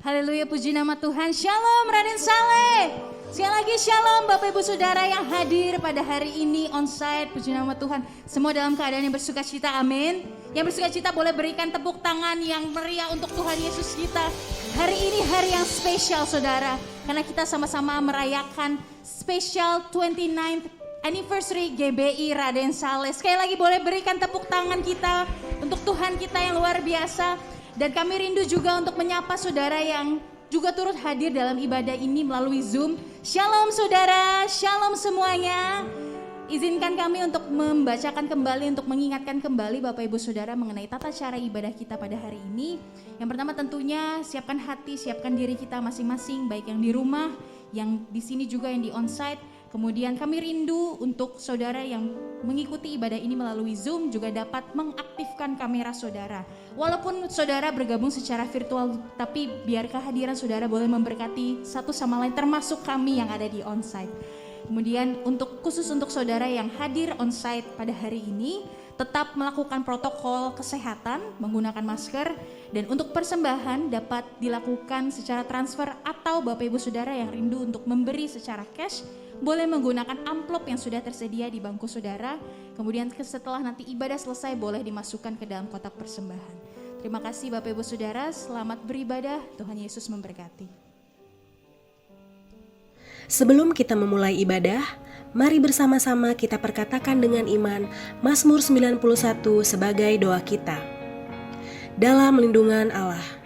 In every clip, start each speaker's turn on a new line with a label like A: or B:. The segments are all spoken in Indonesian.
A: Haleluya, puji nama Tuhan. Shalom Raden Saleh. Sekali lagi shalom Bapak Ibu Saudara yang hadir pada hari ini onsite. Puji nama Tuhan. Semua dalam keadaan yang bersuka cita, amin. Yang bersuka cita boleh berikan tepuk tangan yang meriah untuk Tuhan Yesus kita. Hari ini hari yang spesial saudara. Karena kita sama-sama merayakan special 29th anniversary GBI Raden Saleh. Sekali lagi boleh berikan tepuk tangan kita untuk Tuhan kita yang luar biasa. Dan kami rindu juga untuk menyapa saudara yang juga turut hadir dalam ibadah ini melalui Zoom. Shalom saudara, shalom semuanya. Izinkan kami untuk membacakan kembali, untuk mengingatkan kembali Bapak Ibu Saudara mengenai tata cara ibadah kita pada hari ini. Yang pertama tentunya siapkan hati, siapkan diri kita masing-masing, baik yang di rumah, yang di sini juga yang di onsite. Kemudian kami rindu untuk saudara yang mengikuti ibadah ini melalui Zoom juga dapat mengaktifkan kamera saudara. Walaupun saudara bergabung secara virtual, tapi biar kehadiran saudara boleh memberkati satu sama lain termasuk kami yang ada di onsite. Kemudian khusus untuk saudara yang hadir onsite pada hari ini, tetap melakukan protokol kesehatan, menggunakan masker, dan untuk persembahan dapat dilakukan secara transfer atau Bapak Ibu Saudara yang rindu untuk memberi secara cash, boleh menggunakan amplop yang sudah tersedia di bangku saudara. Kemudian setelah nanti ibadah selesai boleh dimasukkan ke dalam kotak persembahan. Terima kasih Bapak Ibu Saudara, selamat beribadah, Tuhan Yesus memberkati.
B: Sebelum kita memulai ibadah, mari bersama-sama kita perkatakan dengan iman Mazmur 91 sebagai doa kita. Dalam lindungan Allah.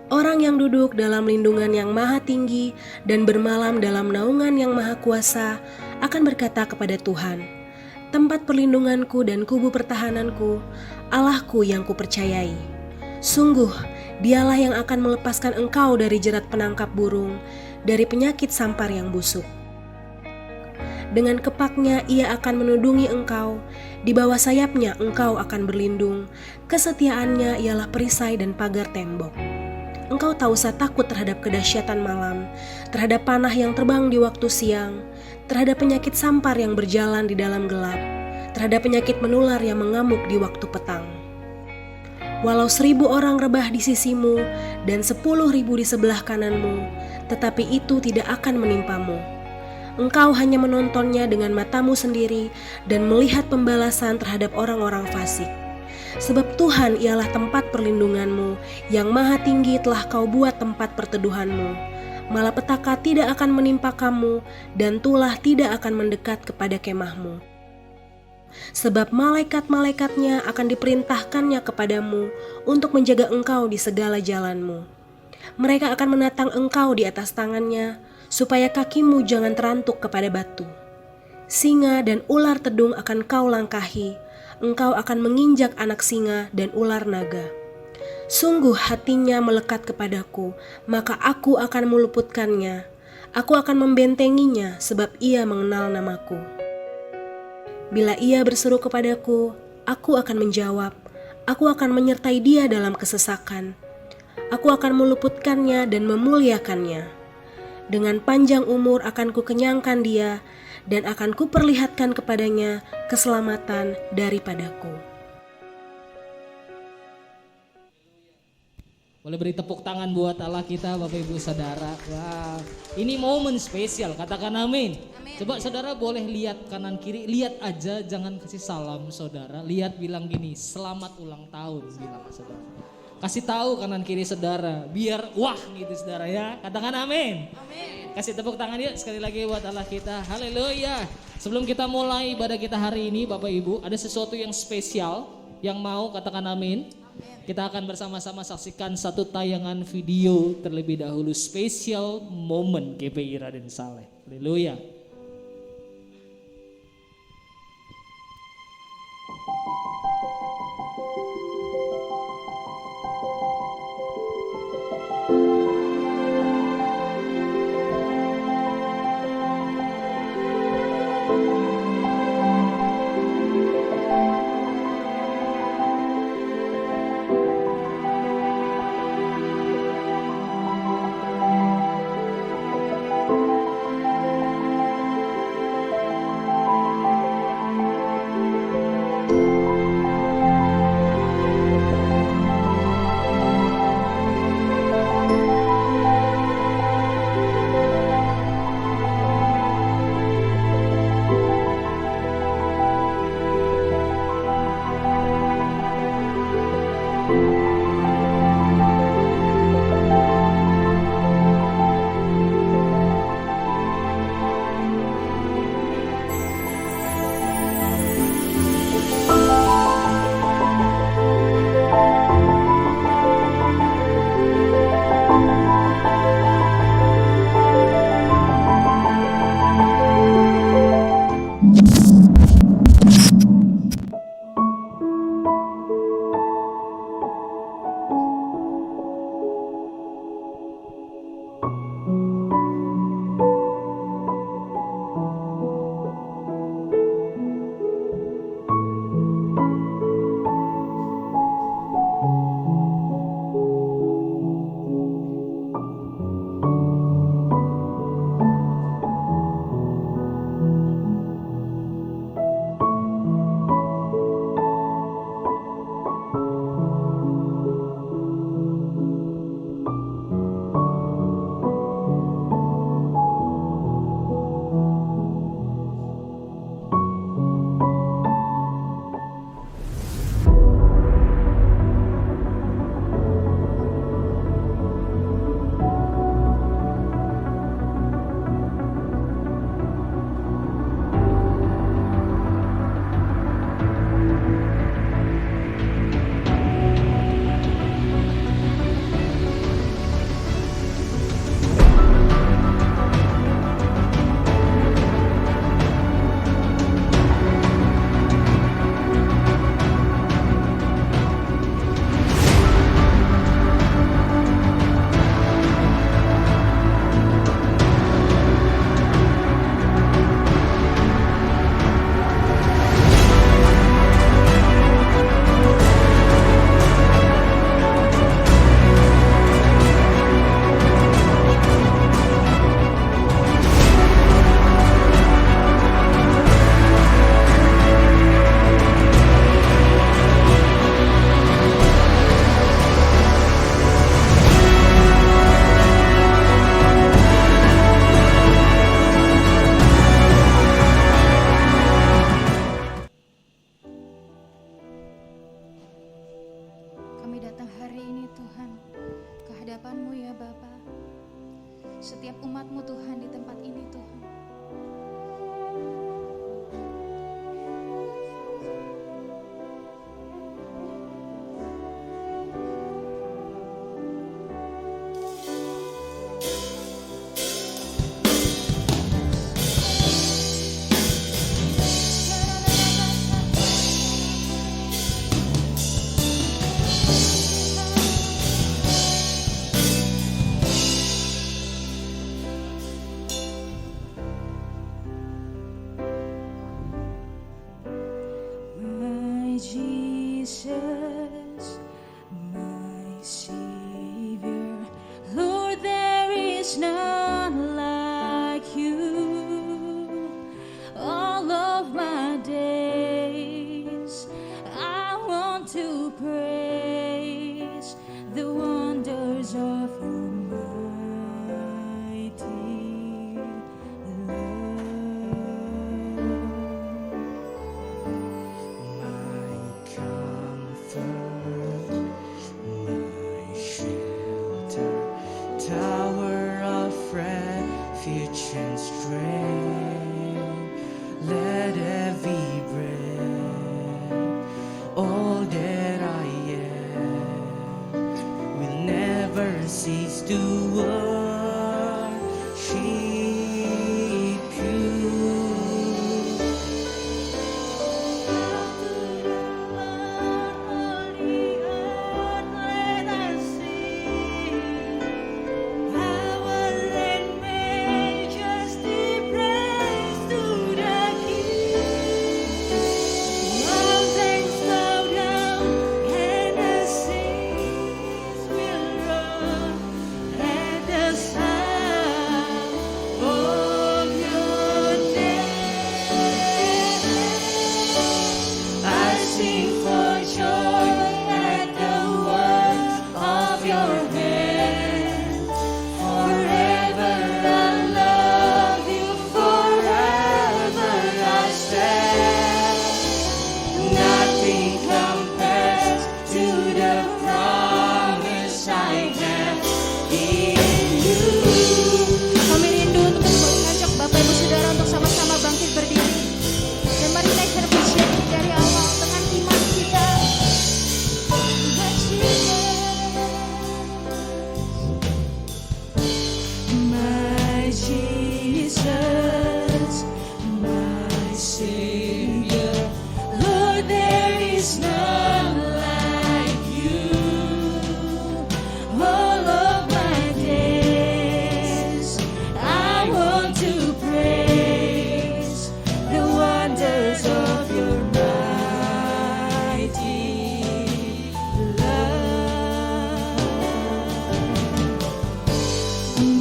B: Orang yang duduk dalam lindungan yang maha tinggi dan bermalam dalam naungan yang maha kuasa akan berkata kepada Tuhan, tempat perlindunganku dan kubu pertahananku, Allahku yang kupercayai. Sungguh, dialah yang akan melepaskan engkau dari jerat penangkap burung, dari penyakit sampar yang busuk. Dengan kepaknya ia akan menudungi engkau, di bawah sayapnya engkau akan berlindung, kesetiaannya ialah perisai dan pagar tembok. Engkau tak usah takut terhadap kedahsyatan malam, terhadap panah yang terbang di waktu siang, terhadap penyakit sampar yang berjalan di dalam gelap, terhadap penyakit menular yang mengamuk di waktu petang. Walau 1000 orang rebah di sisimu dan 10.000 di sebelah kananmu, tetapi itu tidak akan menimpamu. Engkau hanya menontonnya dengan matamu sendiri dan melihat pembalasan terhadap orang-orang fasik. Sebab Tuhan ialah tempat perlindunganmu, yang maha tinggi telah kau buat tempat perteduhanmu. Malapetaka tidak akan menimpa kamu, dan tulah tidak akan mendekat kepada kemahmu. Sebab malaikat-malaikatnya akan diperintahkannya kepadamu untuk menjaga engkau di segala jalanmu. Mereka akan menatang engkau di atas tangannya, supaya kakimu jangan terantuk kepada batu. Singa dan ular tedung akan kau langkahi, engkau akan menginjak anak singa dan ular naga. Sungguh hatinya melekat kepadaku, maka aku akan meluputkannya. Aku akan membentenginya sebab ia mengenal namaku. Bila ia berseru kepadaku, aku akan menjawab. Aku akan menyertai dia dalam kesesakan. Aku akan meluputkannya dan memuliakannya. Dengan panjang umur akan kukenyangkan dia, dan akan kuperlihatkan kepadanya keselamatan daripadaku.
C: Boleh beri tepuk tangan buat Allah kita Bapak Ibu Saudara. Wah, ini momen spesial, katakan amin. Coba saudara boleh lihat kanan kiri, lihat aja, jangan kasih salam saudara. Lihat bilang gini, selamat ulang tahun bilang saudara. Kasih tahu kanan kiri saudara, biar wah gitu saudara ya. Katakan amin. Amin. Kasih tepuk tangan yuk sekali lagi buat Allah kita. Haleluya. Sebelum kita mulai ibadah kita hari ini Bapak Ibu, ada sesuatu yang spesial yang mau katakan amin. Kita akan bersama-sama saksikan satu tayangan video terlebih dahulu, spesial momen GBI Raden Saleh. Haleluya.
A: setiap umat-Mu Tuhan di tempat ini Tuhan. My Jesus, my Savior, Lord, there is none like you. All of my days, I want to praise the wonders of your mighty love.
D: My comfort, my shelter, tower of refuge and strength. Let every breath, all that I am, will never cease to worship you. I sing for joy at the works of your hand. Forever I love you, forever I stand. Nothing compares to the promise I have in you.
A: Kami rindu untuk mengajak Bapak Ibu Saudara untuk sama-sama bangkit berdiri. Dan mari naik terpujian ini dari awal dengan iman kita. My Jesus, my Savior, Lord, there is none like you. All of my days, I want to praise the wonders of your mighty love.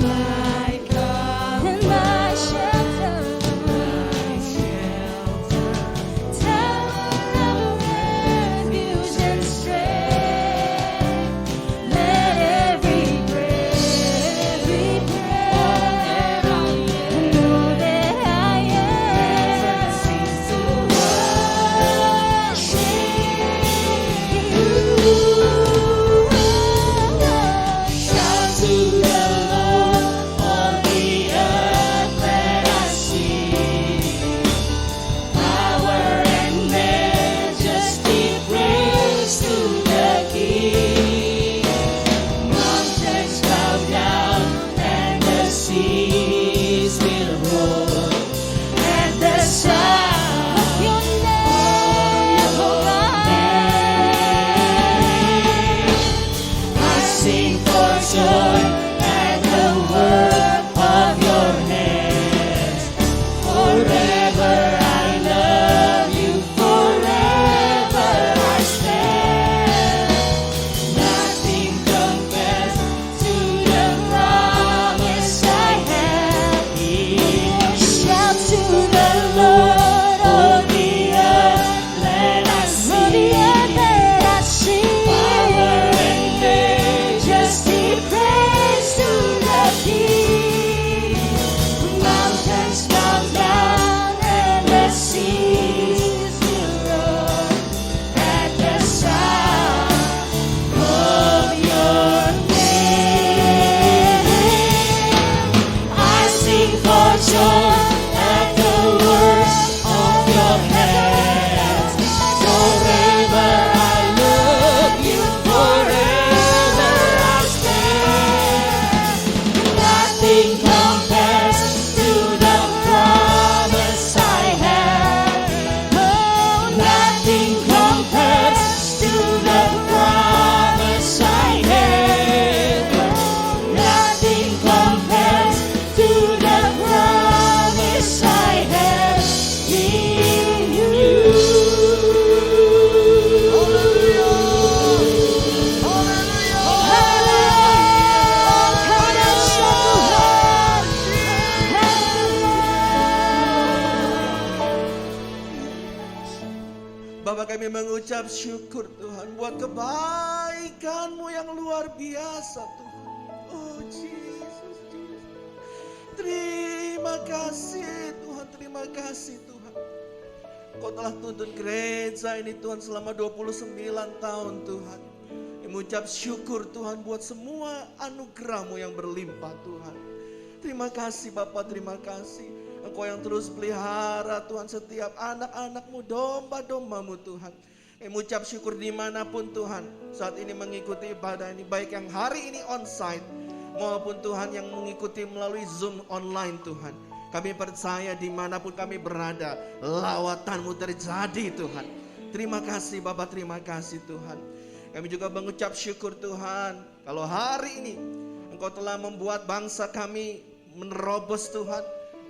A: My comfort,
C: Nothing compares to the promise I have. Oh, nothing compares to the promise I have. Nothing compares to the promise I have in you.
E: Bapak, kami mengucap syukur Tuhan buat kebaikan-Mu yang luar biasa Tuhan. Oh Jesus, Jesus. Terima kasih Tuhan, terima kasih Tuhan. Kau telah tuntun gereja ini Tuhan selama 29 tahun Tuhan. Kami mengucap syukur Tuhan buat semua anugerah-Mu yang berlimpah Tuhan. Terima kasih Bapak, terima kasih. Engkau yang terus pelihara Tuhan setiap anak-anak-Mu, domba-domba-Mu Tuhan. Kami mengucap syukur dimanapun Tuhan saat ini mengikuti ibadah ini, baik yang hari ini onsite maupun Tuhan yang mengikuti melalui Zoom online Tuhan. Kami percaya dimanapun kami berada, lawatan-Mu terjadi Tuhan. Terima kasih Bapak, terima kasih Tuhan. Kami juga mengucap syukur Tuhan, kalau hari ini Engkau telah membuat bangsa kami menerobos Tuhan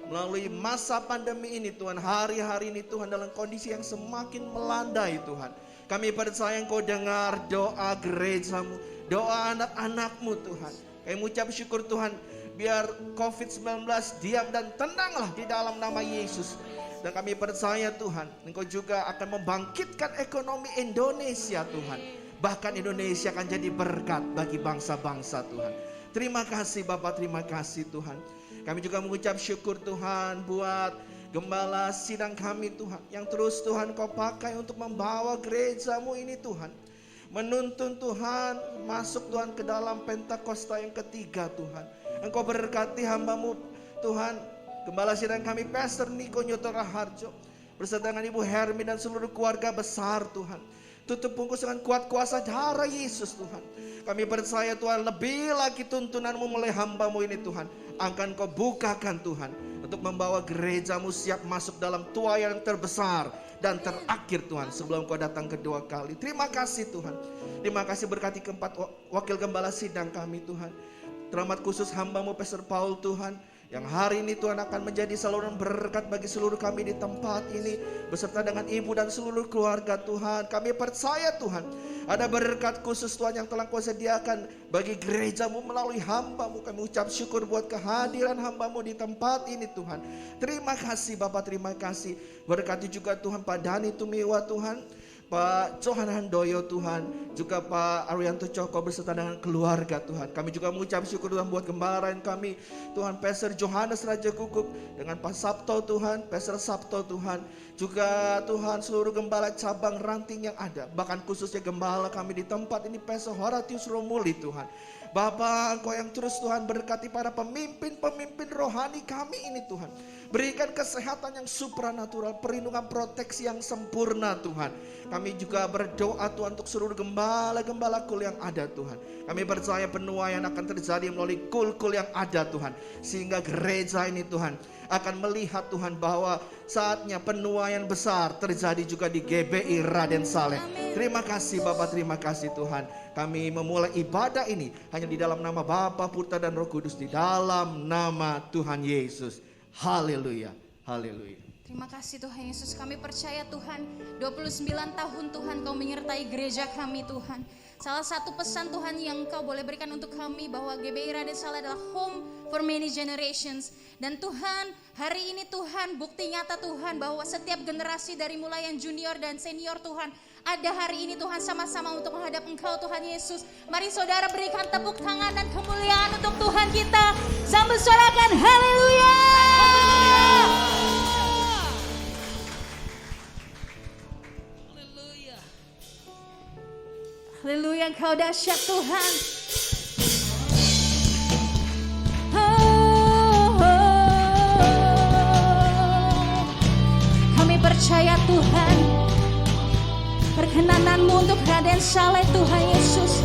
E: melalui masa pandemi ini Tuhan. Hari-hari ini Tuhan dalam kondisi yang semakin melandai Tuhan. Kami percaya Engkau dengar doa gereja-Mu, doa anak-anak-Mu Tuhan. Kami mengucap syukur Tuhan, biar COVID-19 diam dan tenanglah di dalam nama Yesus. Dan kami percaya Tuhan, Engkau juga akan membangkitkan ekonomi Indonesia Tuhan. Bahkan Indonesia akan jadi berkat bagi bangsa-bangsa Tuhan. Terima kasih Bapak, terima kasih Tuhan. Kami juga mengucap syukur Tuhan buat gembala sidang kami Tuhan, yang terus Tuhan Kau pakai untuk membawa gereja-Mu ini Tuhan. Menuntun Tuhan, masuk Tuhan ke dalam Pentakosta yang ketiga Tuhan. Engkau berkati hamba-Mu Tuhan, gembala sidang kami Pastor Niko Nyoto Raharjo, beserta dengan Ibu Hermi dan seluruh keluarga besar Tuhan. Tutup bungkus dengan kuat kuasa darah Yesus Tuhan. Kami percaya Tuhan, lebih lagi tuntunan-Mu mulai hamba-Mu ini Tuhan akan Kau bukakan Tuhan, untuk membawa gereja-Mu siap masuk dalam tuaian yang terbesar dan terakhir Tuhan, sebelum Kau datang kedua kali. Terima kasih Tuhan. Terima kasih berkati keempat wakil gembala sidang kami Tuhan. Terhormat khusus hamba-Mu Pastor Paul Tuhan, yang hari ini Tuhan akan menjadi saluran berkat bagi seluruh kami di tempat ini, beserta dengan ibu dan seluruh keluarga Tuhan. Kami percaya Tuhan, ada berkat khusus Tuhan yang telah Kau sediakan bagi gereja-Mu melalui hamba-Mu. Kami ucap syukur buat kehadiran hamba-Mu di tempat ini Tuhan. Terima kasih Bapak, terima kasih. Berkati juga Tuhan Pak Dani Tumiwa Tuhan, Pak Johan Handoyo Tuhan, juga Pak Arianto Coko beserta dengan keluarga Tuhan. Kami juga mengucap syukur Tuhan buat gembalain kami Tuhan, Pastor Johannes Raja Guguk dengan Pak Sabto Tuhan, Pastor Sabto Tuhan, juga Tuhan seluruh gembala cabang ranting yang ada, bahkan khususnya gembala kami di tempat ini Pastor Horatius Romuli Tuhan. Bapak, Engkau yang terus Tuhan berkati para pemimpin-pemimpin rohani kami ini Tuhan. Berikan kesehatan yang supranatural, perlindungan proteksi yang sempurna Tuhan. Kami juga berdoa Tuhan untuk seluruh gembala-gembala kul yang ada Tuhan. Kami percaya penuaian akan terjadi melalui kul-kul yang ada Tuhan. Sehingga gereja ini Tuhan akan melihat Tuhan bahwa saatnya penuaian besar terjadi juga di GBI Raden Saleh. Terima kasih Bapak, terima kasih Tuhan. Kami memulai ibadah ini hanya di dalam nama Bapa, Putra dan Roh Kudus, di dalam nama Tuhan Yesus. Haleluya, haleluya.
A: Terima kasih Tuhan Yesus, kami percaya Tuhan 29 tahun Tuhan Kau menyertai gereja kami Tuhan. Salah satu pesan Tuhan yang Kau boleh berikan untuk kami bahwa GBI Raden Saleh adalah home for many generations. Dan Tuhan, hari ini Tuhan, bukti nyata Tuhan bahwa setiap generasi dari mulai yang junior dan senior Tuhan, ada hari ini Tuhan sama-sama untuk menghadap Engkau Tuhan Yesus. Mari saudara berikan tepuk tangan dan kemuliaan untuk Tuhan kita. Sambil sorakan haleluya. Haleluya, Engkau dahsyat Tuhan. Kami percaya Tuhan, perkenanan-Mu untuk Raden Saleh Tuhan Yesus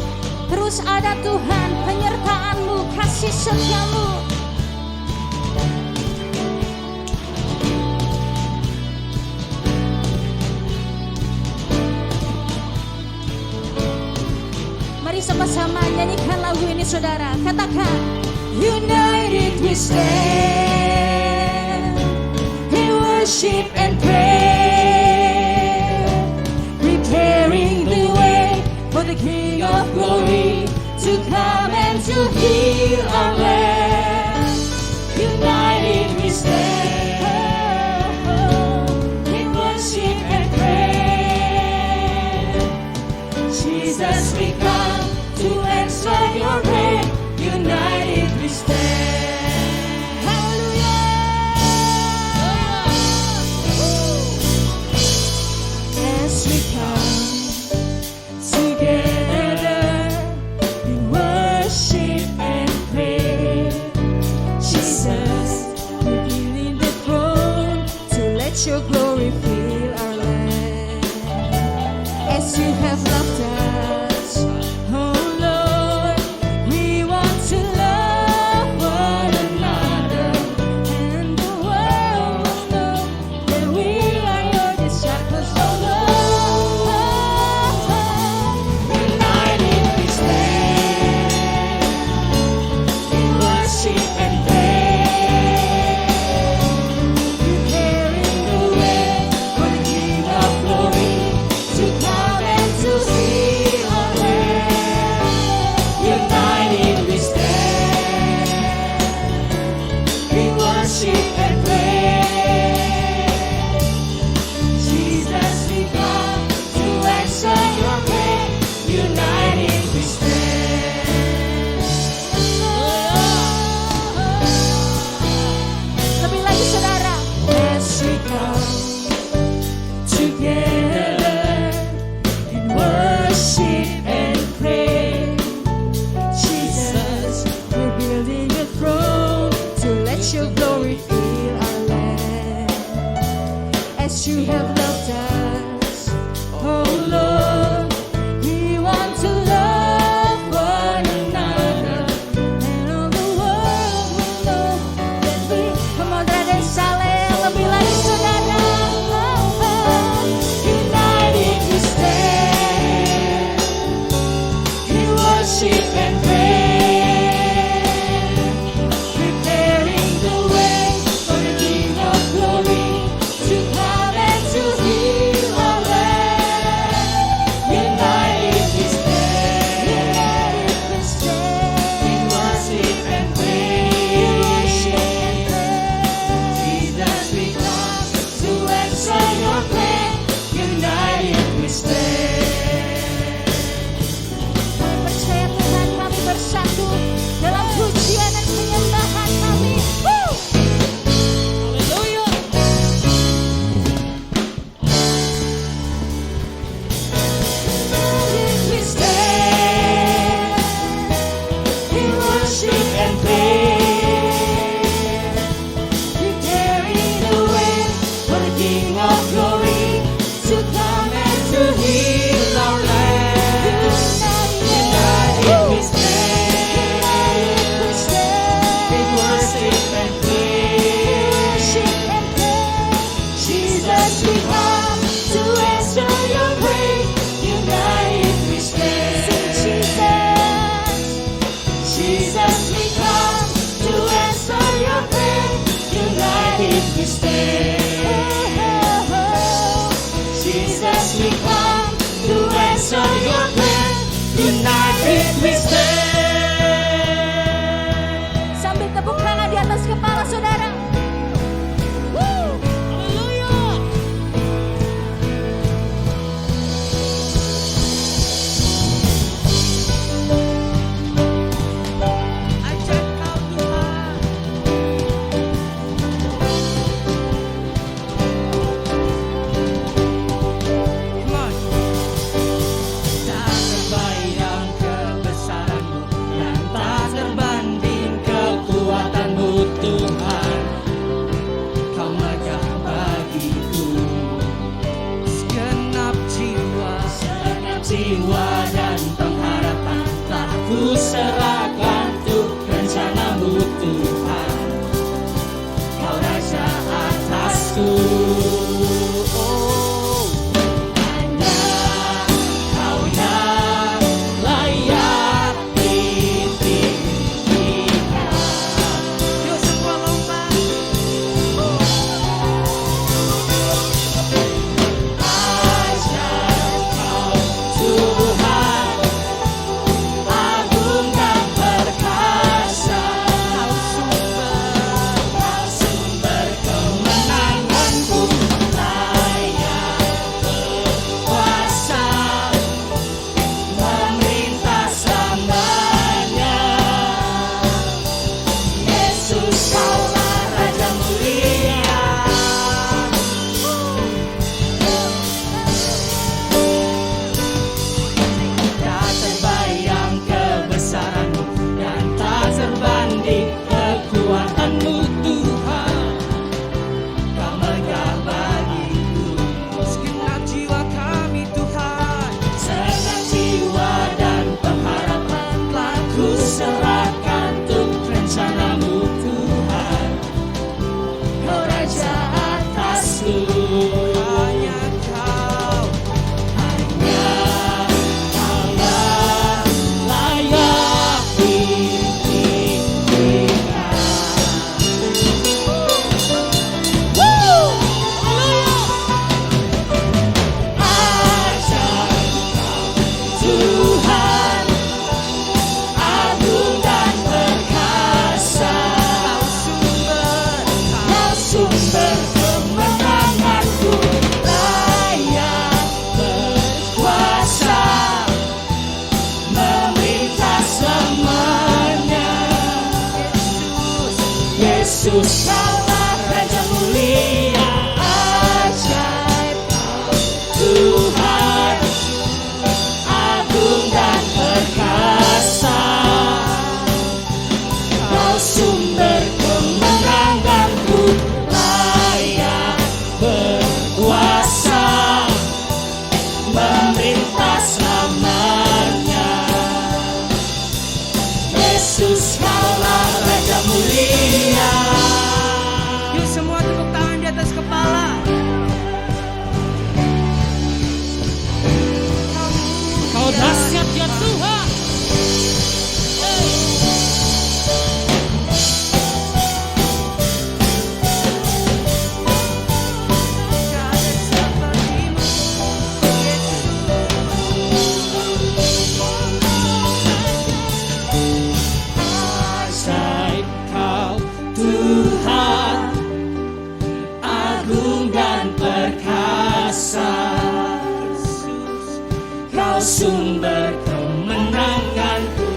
A: terus ada Tuhan, penyertaan-Mu, kasih setia-Mu. nyanyikan lagu ini saudara. Katakan, united we stand in worship and prayer, preparing the way for the King of Glory to come and to heal our land. United we stand in worship and prayer. Jesus, we come to answer your prayer. United we stand. Hallelujah. As we come together in worship and prayer, Jesus, we're kneeling the throne to let your glory fill our land. As you have loved us, oh Lord, we want to love one another, and the world will know that we are your disciples, oh Lord. United we stand in worship and prayer, preparing the way for the King of Glory to come and to heal our land. United we stand in worship and prayer. Jesus, we come to answer your prayer. United we stand. Lebih lagi saudara. As we come together in worship and prayer, Jesus, we're building a throne to let your glory fill our land. As you have loved us, oh Lord, we want to love one another, and all the world will know that we. Come on, dan saling lebih lagi saudara. United we stand in worship and prayer, preparing the way for the King of Glory to come and to
C: Yesus kaulah Raja mulia, ajaib Kau Tuhan, agung dan perkasa. Kau sumber kemenanganku, layak berkuasa, memerintah selamanya. Yesus kaulah Raja mulia.
D: Yuk semua tepuk tangan di atas kepala.
C: Kau dahsyat ya Tuhan.
D: Gak ada sepertimu,
C: Ajaib Kau Tuhan, agung dan perkasa. Kau sumber kemenanganku,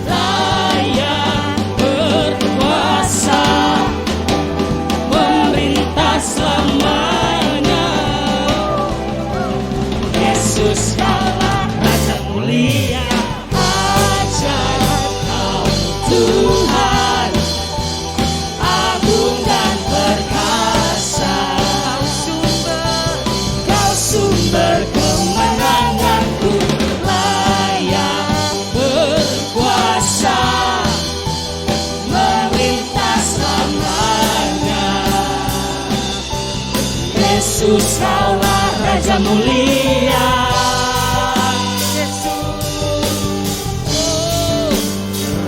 C: layak berkuasa, memerintah selamanya. Yesus kaulah Raja mulia, ajaib Kau Tuhan, agung dan perkasa. Kau sumber kemenanganku, layak berkuasa, memerintah selamanya. Yesus kaulah Raja mulia.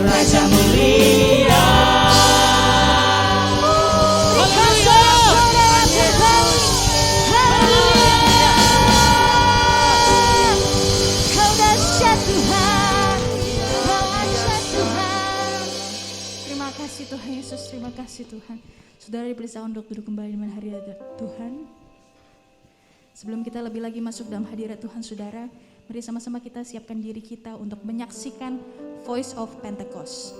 C: Raja mulia.
A: Kau dahsyat Tuhan, Kau ajaib Tuhan. Terima kasih Tuhan Yesus, terima kasih Tuhan. Saudara diperiksa untuk duduk kembali di hadirat Tuhan. Sebelum kita lebih lagi masuk dalam hadirat Tuhan, saudara, mari sama-sama kita siapkan diri kita untuk menyaksikan Voice of Pentecost.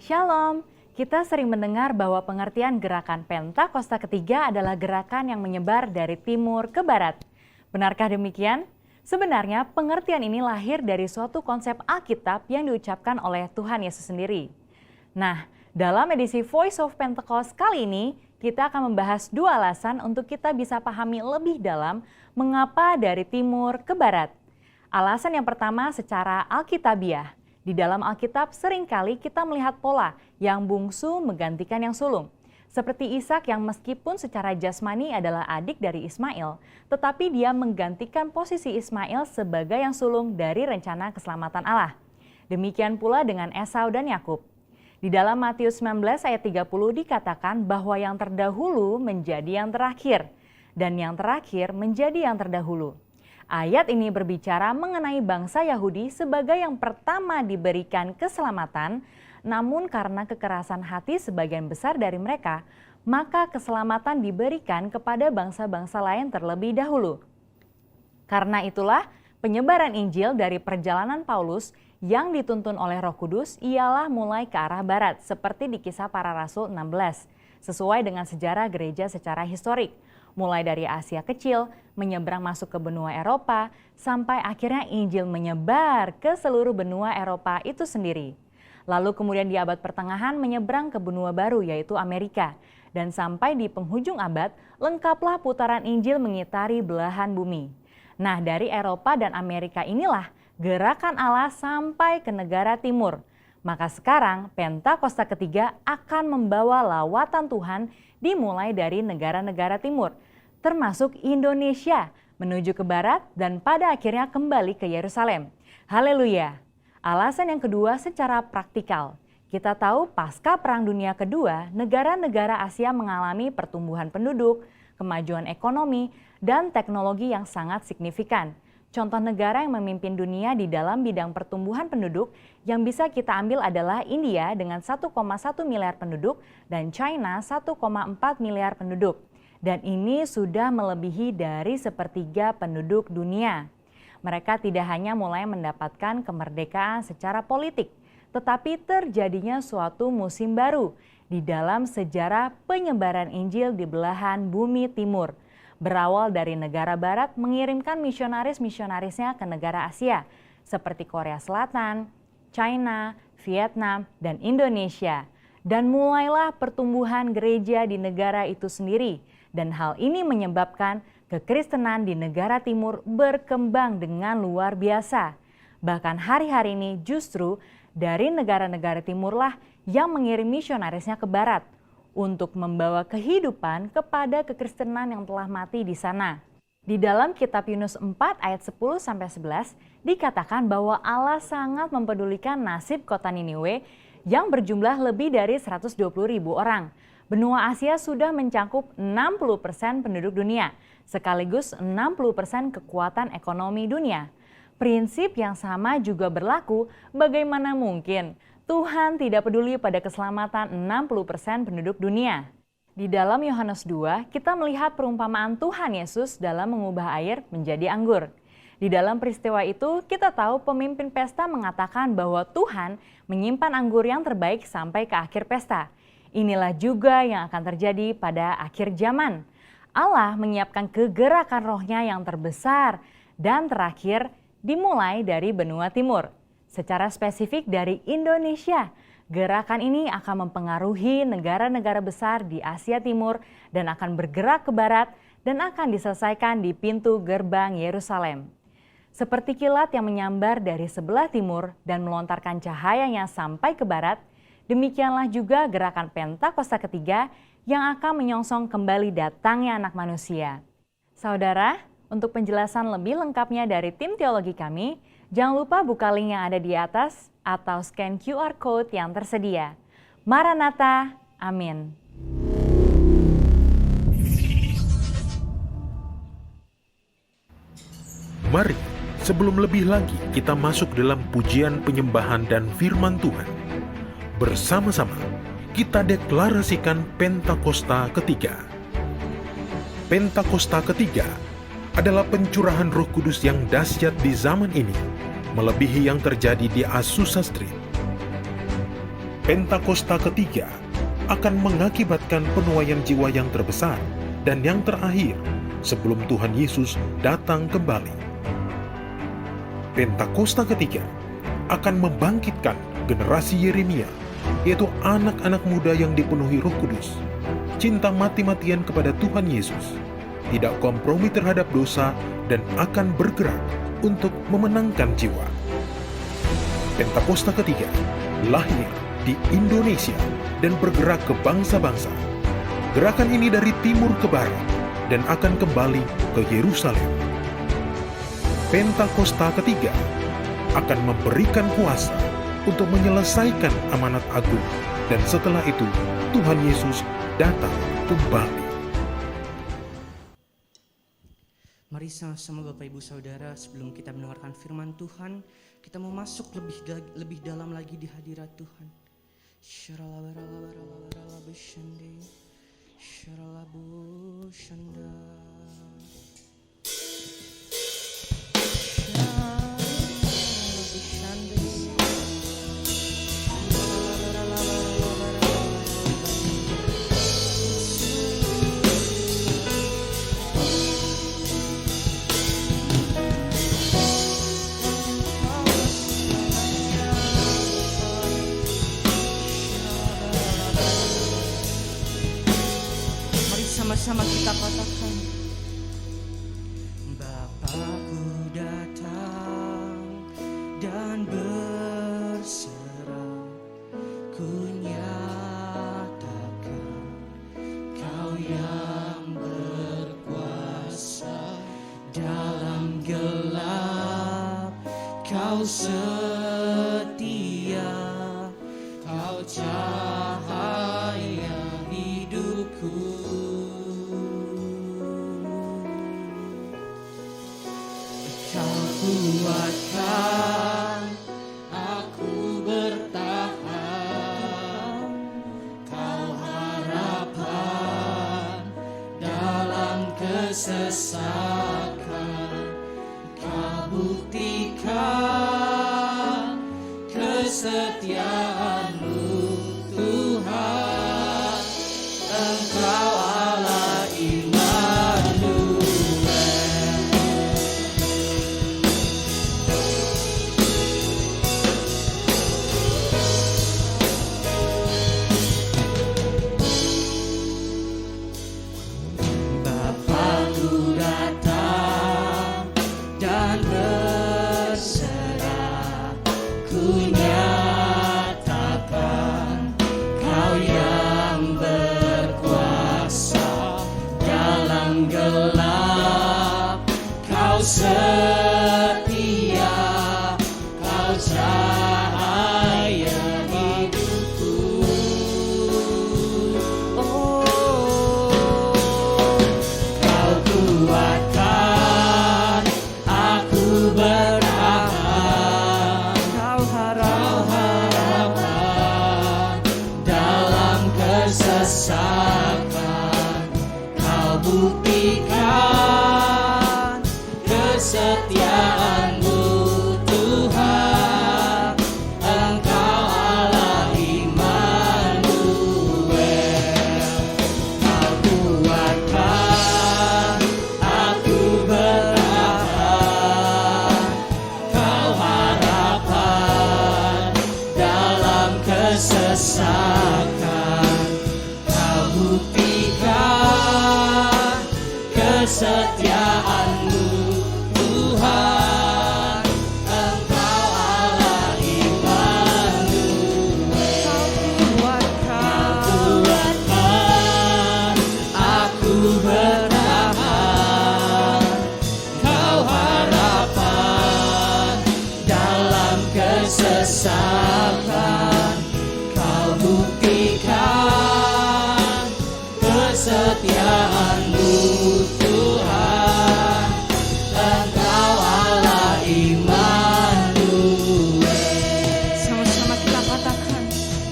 F: Shalom, kita sering mendengar bahwa pengertian gerakan Pentakosta ketiga adalah gerakan yang menyebar dari timur ke barat. Benarkah demikian? Sebenarnya pengertian ini lahir dari suatu konsep Alkitab yang diucapkan oleh Tuhan Yesus sendiri. Nah, dalam edisi Voice of Pentecost kali ini, kita akan membahas 2 alasan untuk kita bisa pahami lebih dalam mengapa dari timur ke barat. Alasan yang pertama secara alkitabiah. Di dalam Alkitab seringkali kita melihat pola yang bungsu menggantikan yang sulung. Seperti Ishak yang meskipun secara jasmani adalah adik dari Ismail, tetapi dia menggantikan posisi Ismail sebagai yang sulung dari rencana keselamatan Allah. Demikian pula dengan Esau dan Yakub. Di dalam Matius 19 ayat 30 dikatakan bahwa yang terdahulu menjadi yang terakhir, dan yang terakhir menjadi yang terdahulu. Ayat ini berbicara mengenai bangsa Yahudi sebagai yang pertama diberikan keselamatan, namun karena kekerasan hati sebagian besar dari mereka, maka keselamatan diberikan kepada bangsa-bangsa lain terlebih dahulu. Karena itulah penyebaran Injil dari perjalanan Paulus yang dituntun oleh Roh Kudus ialah mulai ke arah barat, seperti di Kisah Para Rasul 16, sesuai dengan sejarah gereja secara historik. Mulai dari Asia Kecil, menyeberang masuk ke benua Eropa, sampai akhirnya Injil menyebar ke seluruh benua Eropa itu sendiri. Lalu kemudian di abad pertengahan menyeberang ke benua baru yaitu Amerika. Dan sampai di penghujung abad, lengkaplah putaran Injil mengitari belahan bumi. Nah, dari Eropa dan Amerika inilah gerakan Allah sampai ke negara timur. Maka sekarang Pentakosta ketiga akan membawa lawatan Tuhan dimulai dari negara-negara timur, termasuk Indonesia, menuju ke barat dan pada akhirnya kembali ke Yerusalem. Haleluya! Alasan yang kedua secara praktikal. Kita tahu pasca Perang Dunia Kedua, negara-negara Asia mengalami pertumbuhan penduduk, kemajuan ekonomi, dan teknologi yang sangat signifikan. Contoh negara yang memimpin dunia di dalam bidang pertumbuhan penduduk yang bisa kita ambil adalah India dengan 1,1 miliar penduduk dan China 1,4 miliar penduduk. Dan ini sudah melebihi dari sepertiga penduduk dunia. Mereka tidak hanya mulai mendapatkan kemerdekaan secara politik, tetapi terjadinya suatu musim baru di dalam sejarah penyebaran Injil di belahan bumi timur. Berawal dari negara barat mengirimkan misionaris-misionarisnya ke negara Asia seperti Korea Selatan, China, Vietnam, dan Indonesia. Dan mulailah pertumbuhan gereja di negara itu sendiri. Dan hal ini menyebabkan kekristenan di negara timur berkembang dengan luar biasa. Bahkan hari-hari ini justru dari negara-negara timurlah yang mengirim misionarisnya ke barat untuk membawa kehidupan kepada kekristenan yang telah mati di sana. Di dalam kitab Yunus 4 ayat 10-11 dikatakan bahwa Allah sangat mempedulikan nasib kota Niniwe yang berjumlah lebih dari 120.000 orang. Benua Asia sudah mencakup 60% penduduk dunia, sekaligus 60% kekuatan ekonomi dunia. Prinsip yang sama juga berlaku, bagaimana mungkin Tuhan tidak peduli pada keselamatan 60% penduduk dunia. Di dalam Yohanes 2, kita melihat perumpamaan Tuhan Yesus dalam mengubah air menjadi anggur. Di dalam peristiwa itu, kita tahu pemimpin pesta mengatakan bahwa Tuhan menyimpan anggur yang terbaik sampai ke akhir pesta. Inilah juga yang akan terjadi pada akhir zaman. Allah menyiapkan kegerakan rohnya yang terbesar dan terakhir dimulai dari benua timur. Secara spesifik dari Indonesia, gerakan ini akan mempengaruhi negara-negara besar di Asia Timur dan akan bergerak ke barat dan akan diselesaikan di pintu gerbang Yerusalem. Seperti kilat yang menyambar dari sebelah timur dan melontarkan cahayanya sampai ke barat, demikianlah juga gerakan Pentakosta ketiga yang akan menyongsong kembali datangnya Anak Manusia. Saudara, untuk penjelasan lebih lengkapnya dari tim teologi kami, jangan lupa buka link yang ada di atas atau scan QR Code yang tersedia. Maranatha, amin.
G: Mari, sebelum lebih lagi kita masuk dalam pujian penyembahan dan firman Tuhan. Bersama-sama, kita deklarasikan Pentakosta ketiga. Pentakosta ketiga adalah pencurahan Roh Kudus yang dahsyat di zaman ini, melebihi yang terjadi di Azusa Street. Pentakosta ketiga akan mengakibatkan penuaian jiwa yang terbesar dan yang terakhir sebelum Tuhan Yesus datang kembali. Pentakosta ketiga akan membangkitkan generasi Yeremia, yaitu anak-anak muda yang dipenuhi Roh Kudus, cinta mati-matian kepada Tuhan Yesus, tidak kompromi terhadap dosa, dan akan bergerak untuk memenangkan jiwa. Pentakosta ketiga lahir di Indonesia dan bergerak ke bangsa-bangsa. Gerakan ini dari timur ke barat dan akan kembali ke Yerusalem. Pentakosta ketiga akan memberikan kuasa untuk menyelesaikan amanat agung, dan setelah itu Tuhan Yesus datang kembali.
D: Mari sama-sama Bapak Ibu Saudara, sebelum kita mendengarkan firman Tuhan, kita mau masuk lebih dalam lagi di hadirat Tuhan. Sama kita katakan, Bapakku datang dan berserah, ku nyatakan Kau yang berkuasa dalam gelap, Kau setia, Kau cahaya hidupku. Kuatkan aku bertahan, Kau harapan dalam kesesakan, Kau
C: kesetiaan-Mu Tuhan, Engkau Allah Immanuel.
D: Bapakku datang dan berserah, ku nyatakan Kau yang berkuasa dalam gelap. Kau setia, Kau cahaya hidupku. Kau kuatkan aku bertahan. Kau harapan dalam kesesakan. Kau buktikan kesetiaan-Mu Tuhan, Engkau Allah Immanuel. Kau kuatkan aku bertahan. Kau harapan dalam kesesakan. Kau buktikan kesetiaan-Mu Tuhan, Engkau Allah Immanuel. Kau kuatkan aku bertahan. Kau harapan dalam kesesakan. Kau buktikan kesetiaan-Mu Tuhan, Engkau Allah Immanuel. Sama-sama kita katakan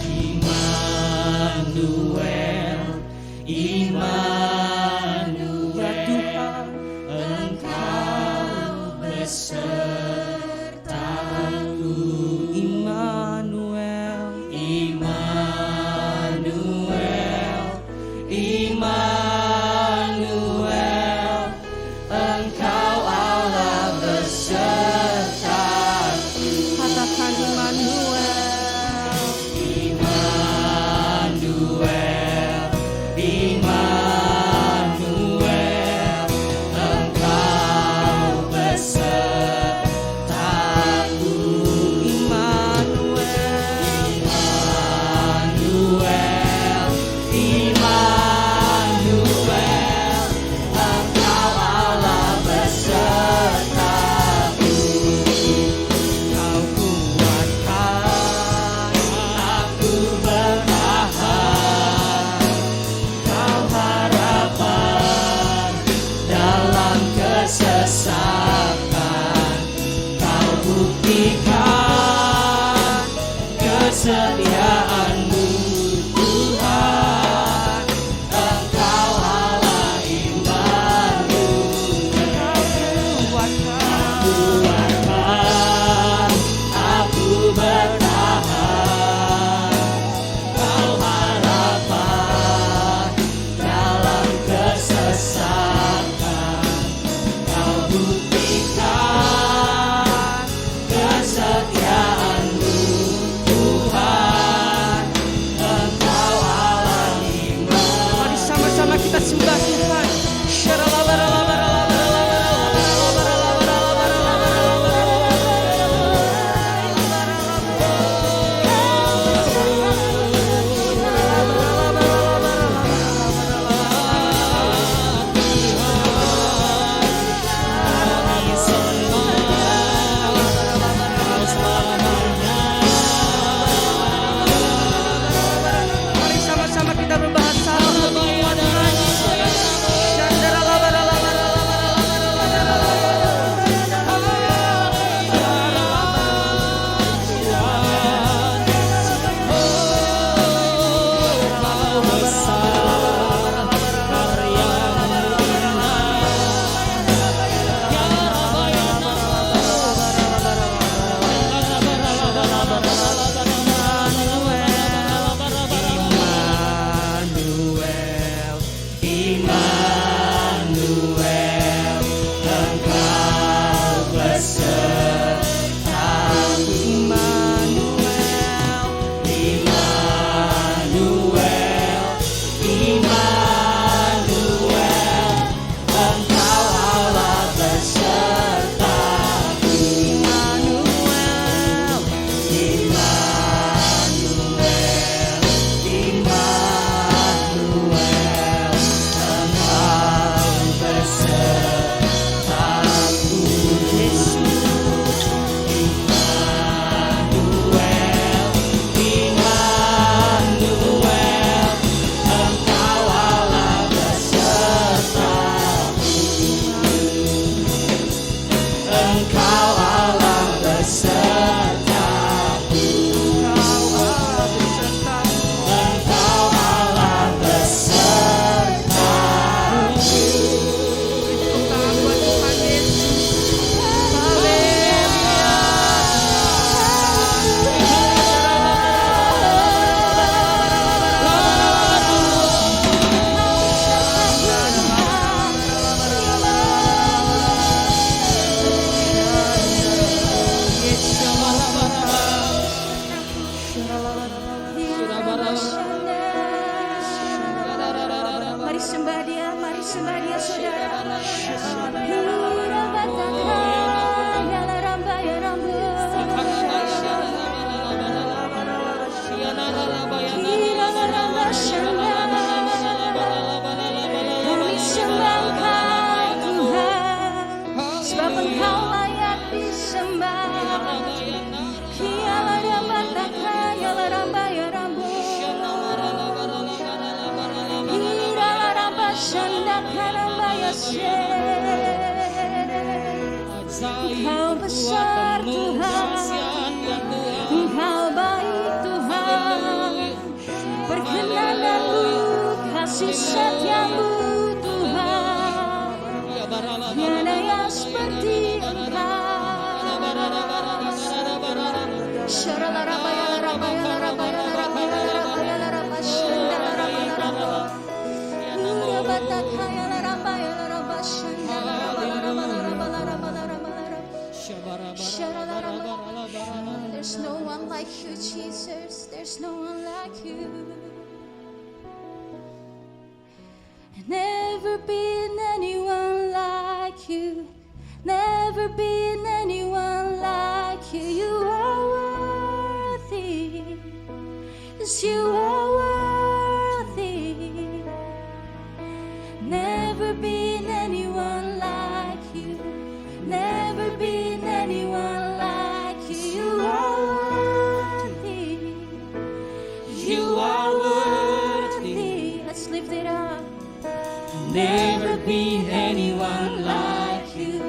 D: Immanuel, Immanuel. Ya Tuhan, Engkau besertaku. Immanuel, Immanuel, Immanuel, Engkau Allah besertaku. Katakan Immanuel, Immanuel, Immanuel, Engkau besertaku. Immanuel, Immanuel, Immanuel, Engkau Allah besertaku. Kau kuatkan aku bertahan. Kau harapan dalam kesesakan. Kau buktikan kesetiaan-Mu Tuhan, Engkau Allah Immanuel. Kau kuatkan aku bertahan. Kau harapan dalam kesesakan. Kau buktikan kesetiaan-Mu Tuhan,
A: Mari sembah dia saudara. Kami sembah Engkau Tuhan, sebab Engkau layak disembah. Kialah rabataka, yalah rambaya rambu. Iralah rabasandaka rambaya se. Engkau besar Tuhan, Engkau baik Tuhan. Perkenananmu, kasih setiamu Tuhan. Tiada yang seperti Engkau. There's no one like you, Jesus. There's no one like you. Never been anyone like you. Never been anyone like you. You are worthy. Yes, you are worthy. Never been anyone like you. Never been anyone like you. You are worthy. You are worthy. Let's lift it up. Never been anyone like you.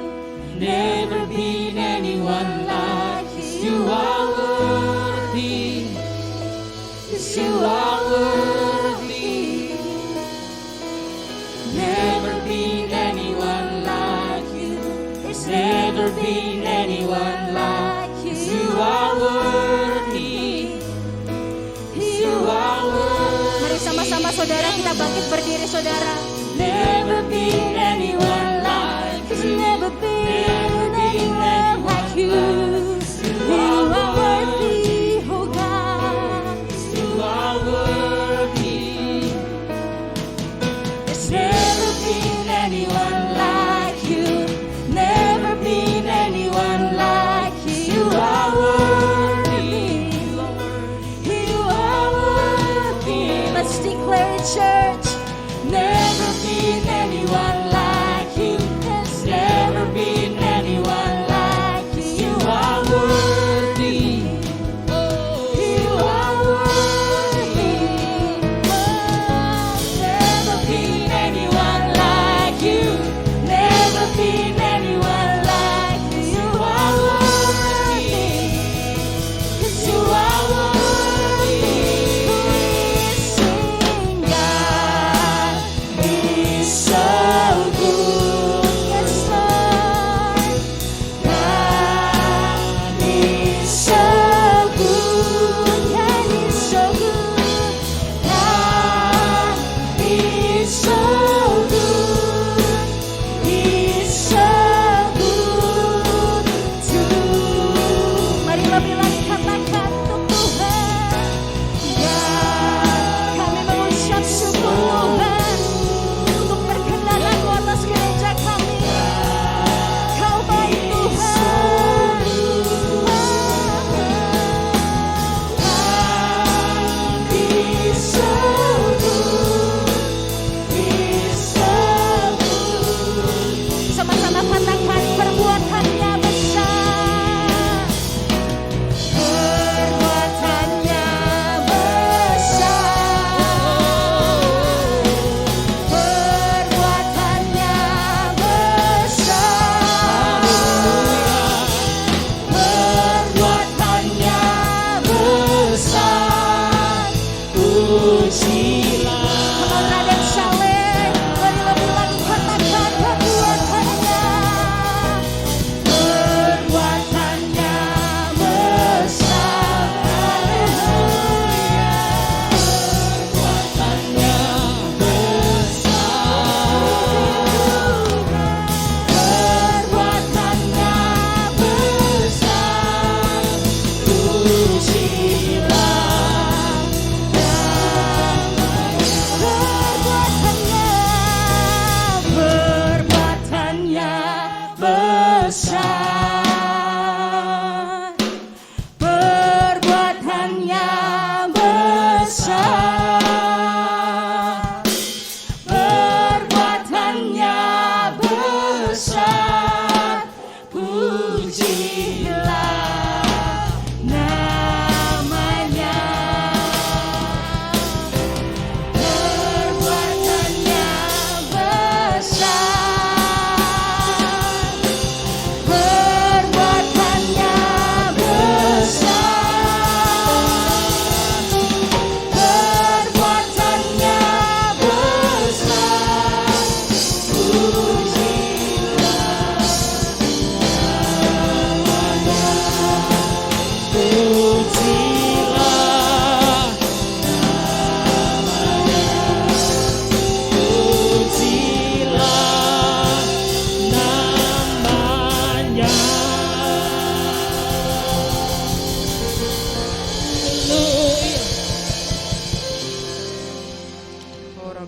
A: Never been anyone like you. You are worthy. Yes, you are worthy. Never been anyone like you. There's never been anyone like you. You are worthy. You are worthy. Mari sama-sama saudara kita bangkit berdiri saudara. Never been anyone like you. Never been anyone like you. You are worthy, oh God. You are worthy. There's never been anyone like you. Never been anyone like you. You are worthy. You are worthy. Let's declare it, church. Never been anyone like you. There's never been anyone like you. You are worthy. You are worthy. Never been anyone like you. Never been anyone like you. You are worthy. Yes, you are worthy. We sing God.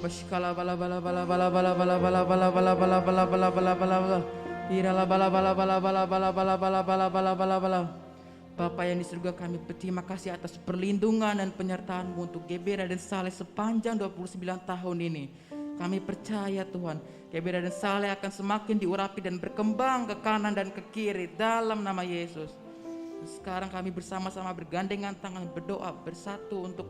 H: bashkala bala bala bala bala bala bala bala bala bala bala bala bala bala bala bala. Irala bala bala bala bala bala bala bala bala bala bala bala. Bapa yang di surga, kami berterima kasih atas perlindungan dan penyertaan-Mu untuk Gebera dan Saleh sepanjang 29 tahun ini. Kami percaya Tuhan, Gebera dan Saleh akan semakin diurapi dan berkembang ke kanan dan ke kiri dalam nama Yesus. Sekarang kami bersama-sama bergandengan tangan berdoa bersatu untuk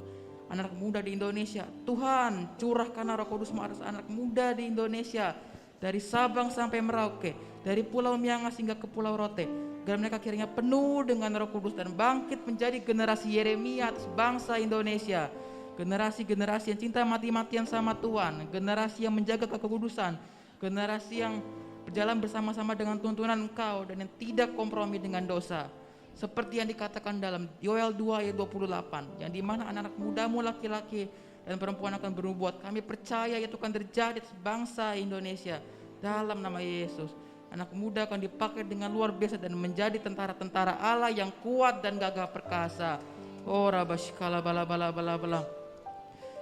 H: anak muda di Indonesia. Tuhan, curahkan Roh Kudus atas anak muda di Indonesia, dari Sabang sampai Merauke, dari Pulau Miangas hingga ke Pulau Rote. Agar mereka kiranya penuh dengan Roh Kudus dan bangkit menjadi generasi Yeremia atas bangsa Indonesia. Generasi-generasi yang cinta mati-matian sama Tuhan, generasi yang menjaga kekudusan, generasi yang berjalan bersama-sama dengan tuntunan Engkau dan yang tidak kompromi dengan dosa. Seperti yang dikatakan dalam Yoel 2 ayat 28, yang dimana anak-anak mudamu laki-laki dan perempuan akan bernubuat. Kami percaya itu akan terjadi atas bangsa Indonesia dalam nama Yesus. Anak muda akan dipakai dengan luar biasa dan menjadi tentara-tentara Allah yang kuat dan gagah perkasa. Oh rabashkala bala bala bala bala.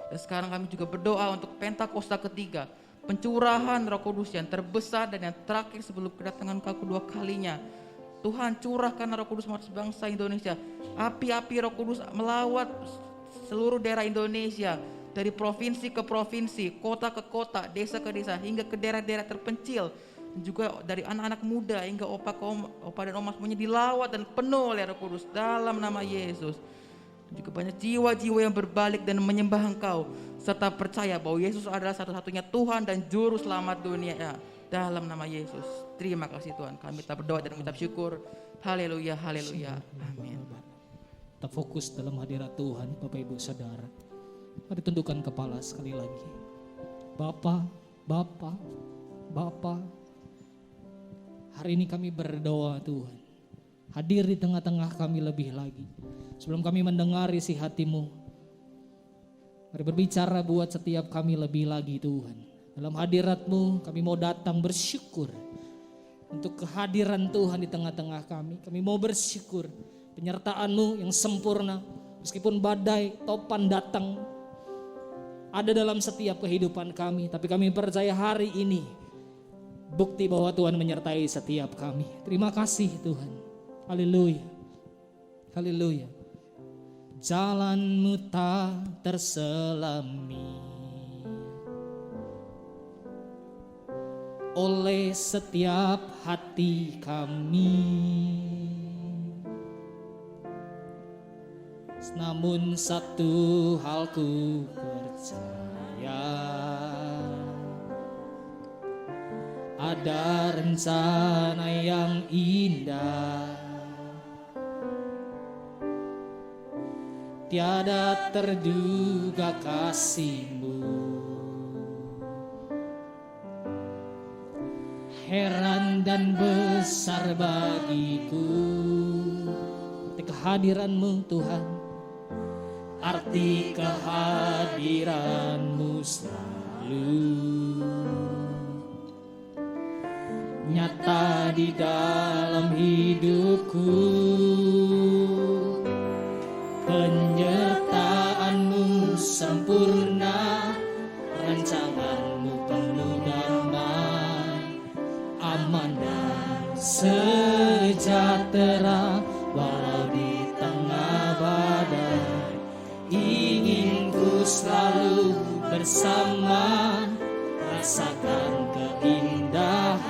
H: Dan sekarang kami juga berdoa untuk Pentakosta ketiga, pencurahan Roh Kudus yang terbesar dan yang terakhir sebelum kedatangan Kau kedua kalinya. Tuhan, curahkan Roh Kudus atas bangsa Indonesia. Api-api Roh Kudus melawat seluruh daerah Indonesia, dari provinsi ke provinsi, kota ke kota, desa ke desa, hingga ke daerah-daerah terpencil. Juga dari anak-anak muda hingga opa dan oma semuanya dilawat dan penuh oleh Roh Kudus dalam nama Yesus. Juga banyak jiwa-jiwa yang berbalik dan menyembah Engkau, serta percaya bahwa Yesus adalah satu-satunya Tuhan dan Juru Selamat dunia ya, dalam nama Yesus. Terima kasih Tuhan, kami tak berdoa dan mengucap syukur. Haleluya, haleluya, amin.
C: Kita fokus dalam hadirat Tuhan, Bapak Ibu Saudara. Mari tundukkan kepala sekali lagi. Bapa, Bapa, Bapa, hari ini kami berdoa Tuhan, hadir di tengah-tengah kami lebih lagi. Sebelum kami mendengar isi hati-Mu, mari berbicara buat setiap kami lebih lagi Tuhan. Dalam hadirat-Mu kami mau datang bersyukur untuk kehadiran Tuhan di tengah-tengah kami. Kami mau bersyukur penyertaan-Mu yang sempurna, meskipun badai, topan datang ada dalam setiap kehidupan kami. Tapi kami percaya hari ini bukti bahwa Tuhan menyertai setiap kami. Terima kasih Tuhan. Haleluya. Haleluya. Jalan-Mu tak terselami oleh setiap hati kami. Namun satu hal ku percaya, ada rencana yang indah, tiada terduga kasih-Mu. Heran dan besar bagiku kehadiran-Mu Tuhan, arti kehadiran-Mu selalu nyata di dalam hidupku. Penyertaan-Mu sempurna, rancangan-Mu penuh damai, aman dan sejahtera. Walau di tengah badai, ingin ku selalu bersama, rasakan keindahan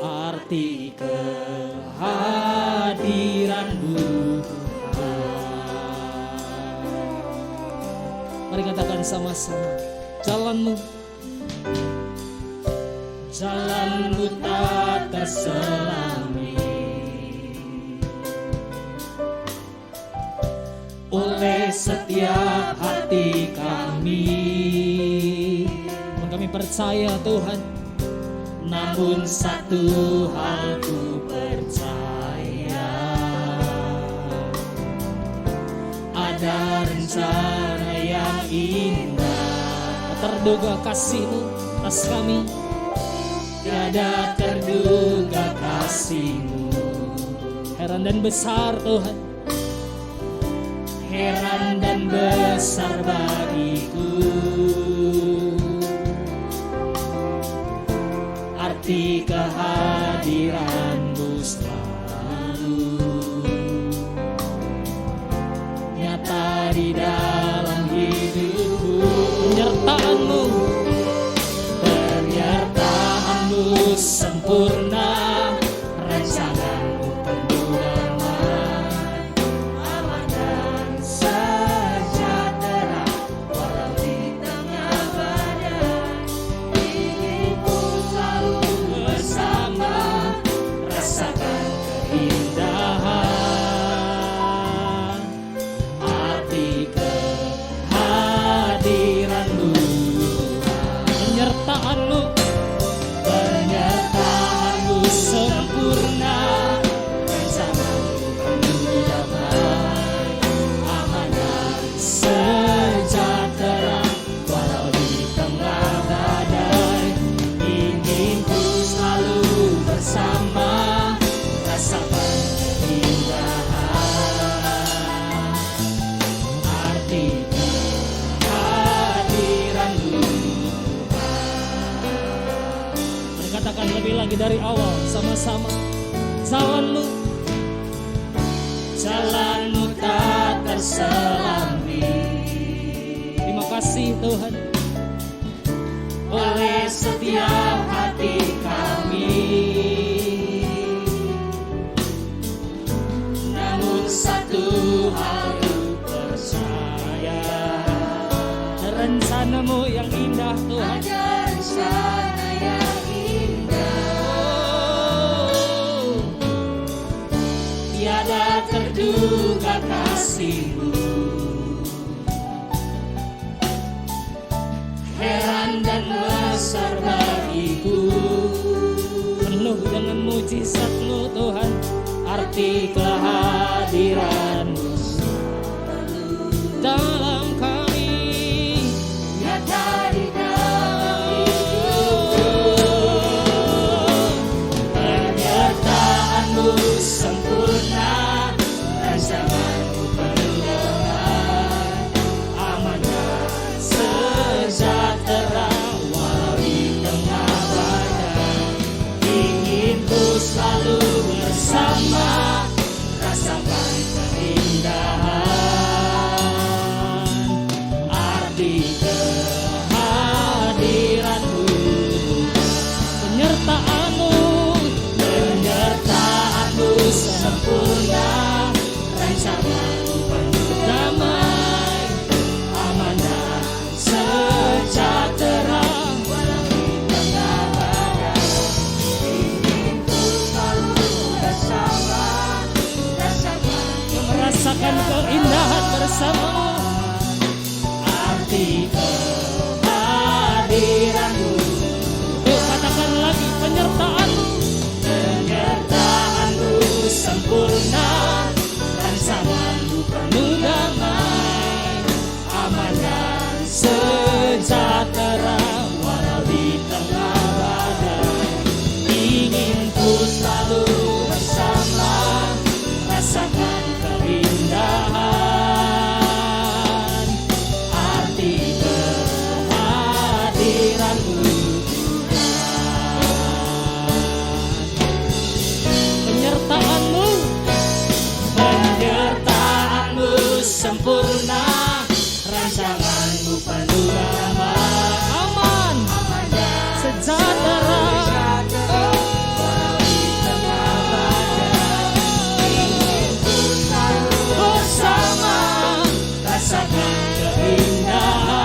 C: arti kehadiran-Mu Tuhan. Mari katakan sama-sama, jalan-Mu, jalan-Mu tak terselami oleh setiap hati kami. Kami percaya Tuhan, namun satu hal ku percaya, ada rencana yang indah, terduga kasih-Mu atas kami, tiada terduga kasih-Mu. Heran dan besar Tuhan, heran dan besar bagiku. Arti kehadiranmu selalu nyata di dalam hidupku. Penyertaanmu sempurna, rancanganmu penuh damai, aman dan sejahtera walau di tengah badai. Ingin ku selalu bersama, rasakan keindahan arti kehadiranmu. Penyertaanmu sempurna, rancanganmu penuh damai, aman dan sejahtera walau di tengah badai. Ingin ku selalu bersama, rasakan keindahan arti kehadiranmu. Katakan lebih lagi dari awal sama-sama. Jalanmu tak terselami. Terima kasih Tuhan, oleh setiap hati kami. Namun satu hal ku percaya, rencanamu yang indah Tuhan. Ada rencana yang tiada terduga kasih-Mu, heran dan besar bagiku. Penuh dengan mujizat-Mu Tuhan, arti kehadiran-Mu dalam kami, nyata di dalam hidupku. Penyertaan-Mu sempurna, rancangan-Mu penuh damai, aman dan sejahtera walau di tengah badai. Ingin ku selalu bersama, rasakan keindahan arti kehadiran-Mu. Penyertaan-Mu sempurna, rancangan-Mu penuh damai, aman dan sejahtera walau di tengah badai. Ingin ku selalu bersama, merasakan keindahan bersama-Mu arti kehadiran-Mu. Yuk katakan lagi, penyertaan-Mu sempurna, rancangan-Mu penuh damai, aman dan sejahtera walau di tengah badai. Ingin ku selalu bersama, rasakan keindahan arti kehadiran-Mu. Penyertaan-Mu sempurna, rancangan-Mu penuh damai, aman dan sejahtera walau di tengah badai. Ingin ku selalu bersama, rasakan keindahan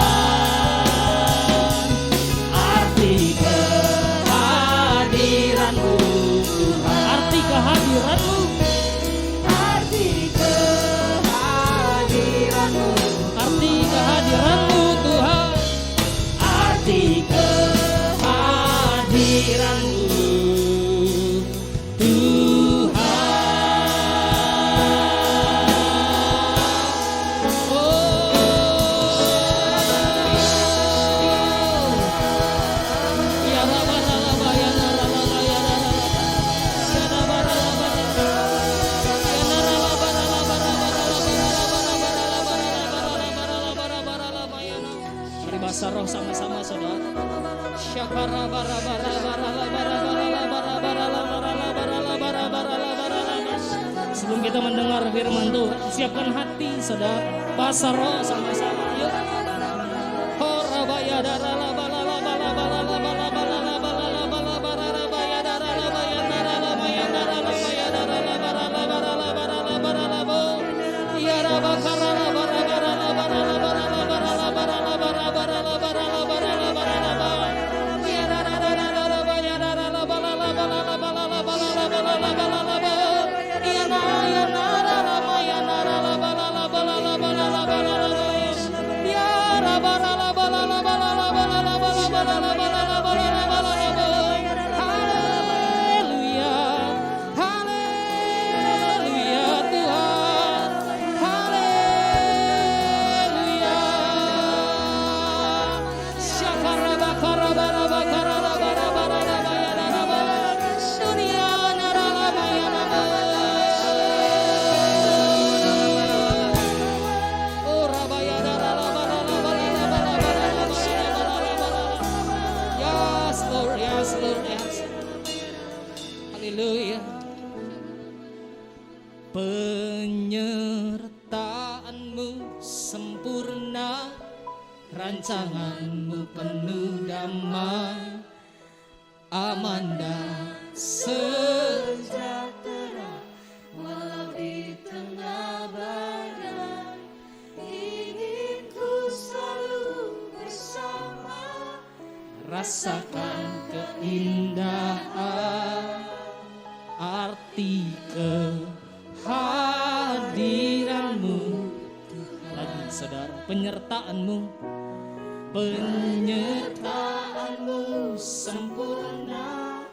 C: arti kehadiran-Mu. Arti kehadiran-Mu, arti kehadiran-Mu. Kuasa roh sama-sama saudara. Syakara bara bara bara bara bara bara bara bara bara bara bara. Sebelum kita mendengar firman Tuhan, siapkan hati saudara. Kuasa roh sama-sama. Yuk. Horabaya darala bala bala bala bala bala bala bala bala bara baya darala baya darala baya darala baya darala bara bara bara bara bara. Ya rabakara bara bara bara bara bara bara bara bara bara bara bara. Ya darala baya darala bala bala bala bala bala bala bala. Ya narala maya narala bala bala bala bala. Ya rabara bala bala bala bala bala bala bala. Haleluya, haleluya Tuhan, haleluya. Syakara bakara bara bakara bara bara bara bara. Dunia narala maya narala. Oh rabaya darala bara bara bara bara bara. Yes Lord, yes Lord, yes. Haleluya. Penyertaanmu sempurna, rancanganmu penuh damai, aman dan sejahtera, walau di tengah badai, ingin ku selalu bersama, rasakan keindahan, arti kehadiranmu. Lagi saudara, penyertaanmu, penyertaanmu sempurna,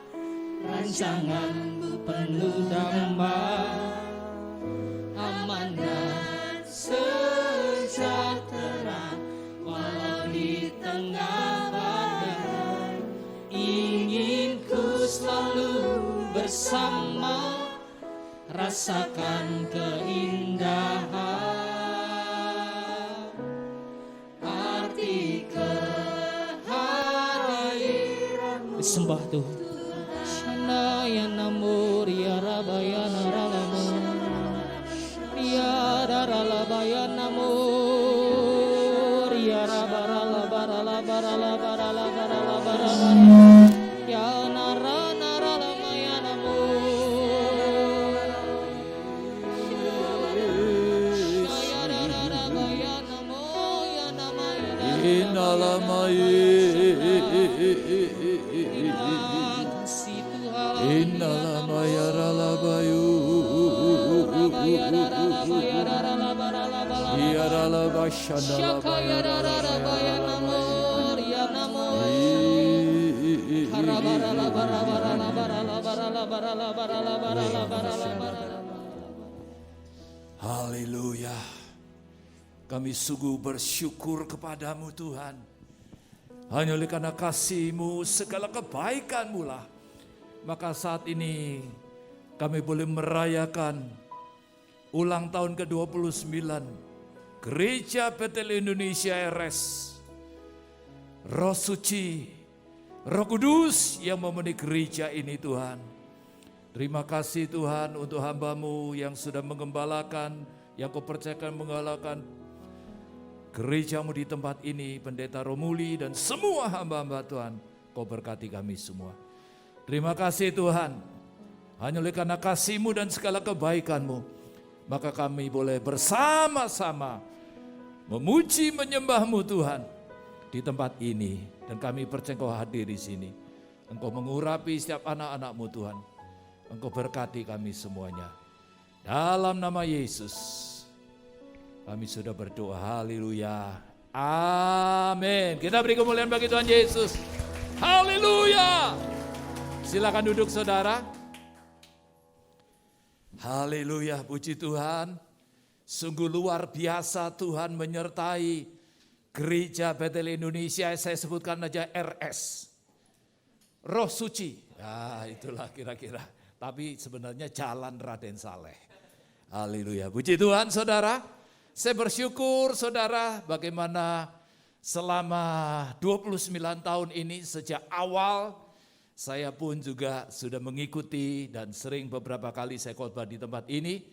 C: rancanganmu penuh damai, aman dan sejahtera, walau di tengah badai, ingin ku selalu bersama, rasakan keindahan, arti kehadiranmu. Sembah Tuhan. Shana ya namur ya rabaya naralamu, ya daralabaya namur, ya rabarala barala barala barala barala barala, ya nara naralamaya namur, ya daralabaya namur, ya namaya kasih Tuhan.
E: Inalamaya ralabayu.
C: Syakaya daralabaya namur, ya namur.
E: Haleluya. Kami sungguh bersyukur kepadamu Tuhan. Hanya oleh karena kasih-Mu, segala kebaikan-Mu lah. Maka saat ini kami boleh merayakan ulang tahun ke-29 Gereja Betel Indonesia RS. Roh Suci, Roh Kudus yang memenuhi gereja ini Tuhan. Terima kasih Tuhan untuk hamba-Mu yang sudah mengembalakan, yang Kau percayakan menggembalakan gereja-Mu di tempat ini, Pendeta Romuli dan semua hamba-hamba Tuhan. Kau berkati kami semua. Terima kasih Tuhan, hanya oleh karena kasih-Mu dan segala kebaikan-Mu, maka kami boleh bersama-sama memuji menyembah-Mu Tuhan di tempat ini. Dan kami percaya Engkau hadir di sini. Engkau mengurapi setiap anak-anak-Mu Tuhan. Engkau berkati kami semuanya. Dalam nama Yesus kami sudah berdoa, haleluya, amin. Kita beri kemuliaan bagi Tuhan Yesus, haleluya. Silakan duduk saudara. Haleluya, puji Tuhan. Sungguh luar biasa Tuhan menyertai Gereja Betel Indonesia, saya sebutkan aja RS. Roh Suci, ya itulah kira-kira. Tapi sebenarnya Jalan Raden Saleh. Haleluya, puji Tuhan saudara. Saya bersyukur saudara bagaimana selama 29 tahun ini sejak awal saya pun juga sudah mengikuti dan sering beberapa kali saya khotbah di tempat ini.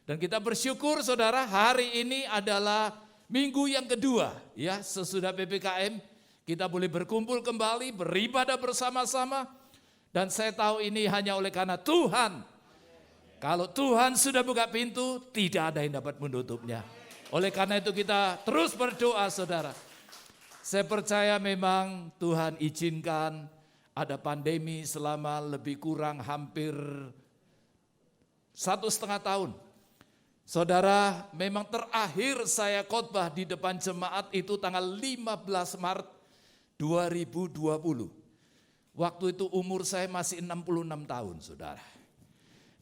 E: Dan kita bersyukur saudara, hari ini adalah minggu yang kedua ya sesudah PPKM. Kita boleh berkumpul kembali, beribadah bersama-sama. Dan saya tahu ini hanya oleh karena Tuhan. Kalau Tuhan sudah buka pintu, tidak ada yang dapat menutupnya. Oleh karena itu kita terus berdoa saudara. Saya percaya memang Tuhan izinkan ada pandemi selama lebih kurang hampir 1,5 tahun. Saudara, memang terakhir saya khotbah di depan jemaat itu tanggal 15 Maret 2020. Waktu itu umur saya masih 66 tahun saudara.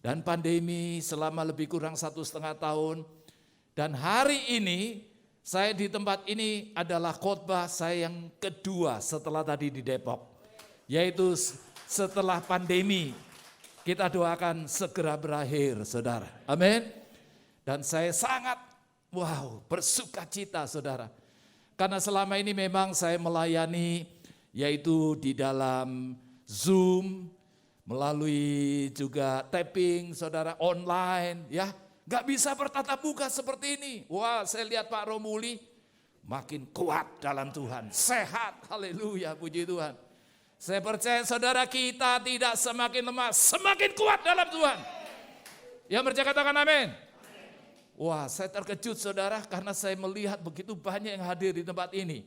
E: Dan pandemi selama lebih kurang 1,5 tahun. Dan hari ini saya di tempat ini adalah khotbah saya yang kedua setelah tadi di Depok. Yaitu setelah pandemi. Kita doakan segera berakhir saudara. Amin. Dan saya sangat bersuka cita saudara. Karena selama ini memang saya melayani yaitu di dalam Zoom, melalui juga tapping saudara online ya. Gak bisa bertatap muka seperti ini. Wah, saya lihat Pak Romuli makin kuat dalam Tuhan. Sehat, haleluya, puji Tuhan. Saya percaya saudara kita tidak semakin lemah, semakin kuat dalam Tuhan. Yang percaya katakan amin. Wah, saya terkejut saudara karena saya melihat begitu banyak yang hadir di tempat ini.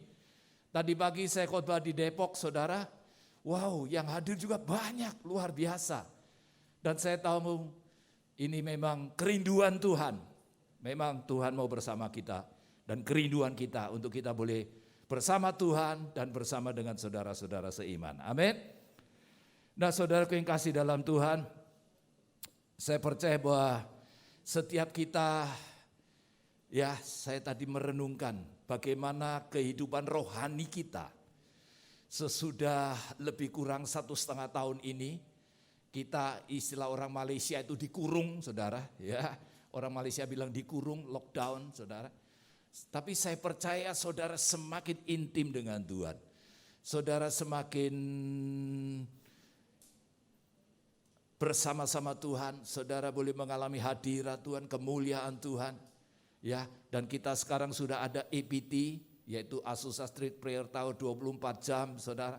E: Tadi pagi saya khotbah di Depok saudara. Wow, yang hadir juga banyak, luar biasa. Dan saya tahu ini memang kerinduan Tuhan. Memang Tuhan mau bersama kita. Dan kerinduan kita untuk kita boleh bersama Tuhan dan bersama dengan saudara-saudara seiman. Amin. Nah saudaraku yang kasih dalam Tuhan, saya percaya bahwa setiap kita, ya saya tadi merenungkan bagaimana kehidupan rohani kita. Sesudah lebih kurang 1,5 tahun ini, kita istilah orang Malaysia itu dikurung saudara. Ya, orang Malaysia bilang dikurung, lockdown saudara. Tapi saya percaya saudara semakin intim dengan Tuhan. Saudara semakin bersama-sama Tuhan. Saudara boleh mengalami hadirat Tuhan, kemuliaan Tuhan. Ya, dan kita sekarang sudah ada APT, yaitu Azusa Street Prayer Tower 24 jam saudara.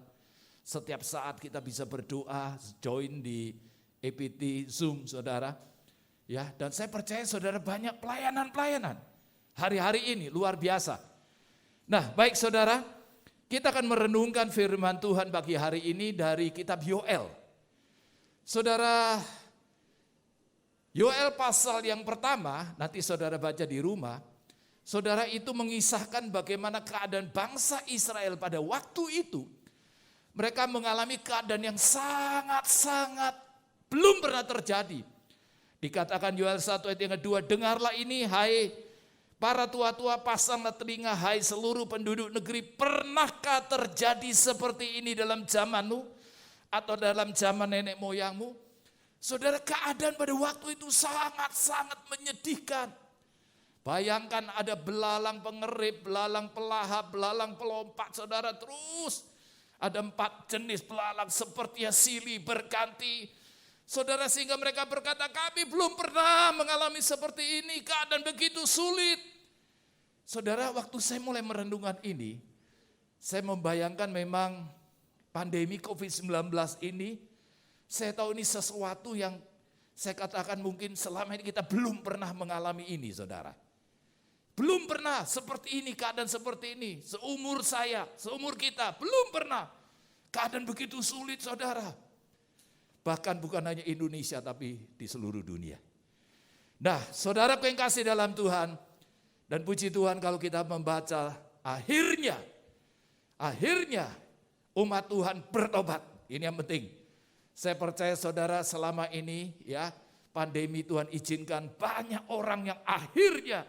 E: Setiap saat kita bisa berdoa, join di APT Zoom saudara. Ya, dan saya percaya saudara banyak pelayanan-pelayanan. Hari-hari ini luar biasa. Nah baik saudara, kita akan merenungkan firman Tuhan pagi hari ini dari kitab Yoel. Saudara, Yoel pasal yang pertama, nanti saudara baca di rumah. Saudara itu mengisahkan bagaimana keadaan bangsa Israel pada waktu itu. Mereka mengalami keadaan yang sangat-sangat belum pernah terjadi. Dikatakan Yoel 1 ayat yang kedua, dengarlah ini hai para tua-tua, pasanglah telinga hai seluruh penduduk negeri. Pernahkah terjadi seperti ini dalam zamanmu atau dalam zaman nenek moyangmu? Saudara, keadaan pada waktu itu sangat-sangat menyedihkan. Bayangkan ada belalang pengerip, belalang pelahap, belalang pelompat saudara, terus ada 4 jenis belalang seperti silih berganti. Saudara, sehingga mereka berkata, kami belum pernah mengalami seperti ini, keadaan begitu sulit. Saudara, waktu saya mulai merenungkan ini, saya membayangkan memang pandemi COVID-19 ini, saya tahu ini sesuatu yang saya katakan mungkin selama ini kita belum pernah mengalami ini saudara. Belum pernah seperti ini, keadaan seperti ini, seumur saya, seumur kita, belum pernah. Keadaan begitu sulit saudara. Bahkan bukan hanya Indonesia tapi di seluruh dunia. Nah saudaraku yang kasih dalam Tuhan, dan puji Tuhan kalau kita membaca akhirnya umat Tuhan bertobat. Ini yang penting. Saya percaya saudara selama ini ya pandemi Tuhan izinkan banyak orang yang akhirnya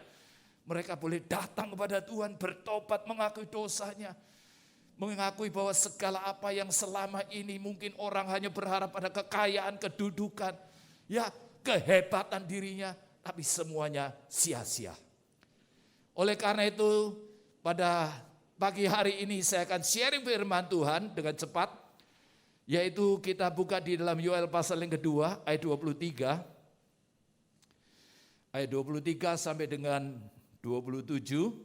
E: mereka boleh datang kepada Tuhan, bertobat, mengakui dosanya. Mengakui bahwa segala apa yang selama ini mungkin orang hanya berharap pada kekayaan, kedudukan, ya kehebatan dirinya, tapi semuanya sia-sia. Oleh karena itu pada pagi hari ini saya akan sharing firman Tuhan dengan cepat, yaitu kita buka di dalam Yoel pasal yang kedua ayat 23. Ayat 23 sampai dengan 27.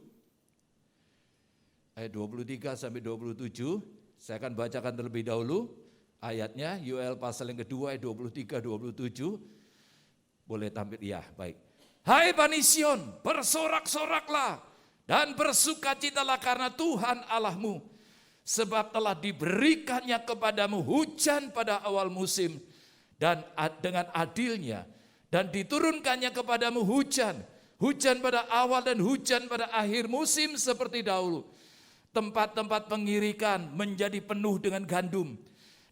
E: Ayat 23 sampai 27. Saya akan bacakan terlebih dahulu ayatnya, Yoel pasal yang kedua ayat 23 27. Boleh tampil? Ya, baik. Hai Bani Sion, bersorak-soraklah dan bersukacitalah karena Tuhan Allahmu, sebab telah diberikannya kepadamu hujan pada awal musim dan dengan adilnya, dan diturunkannya kepadamu hujan pada awal dan hujan pada akhir musim seperti dahulu. Tempat-tempat pengirikan menjadi penuh dengan gandum,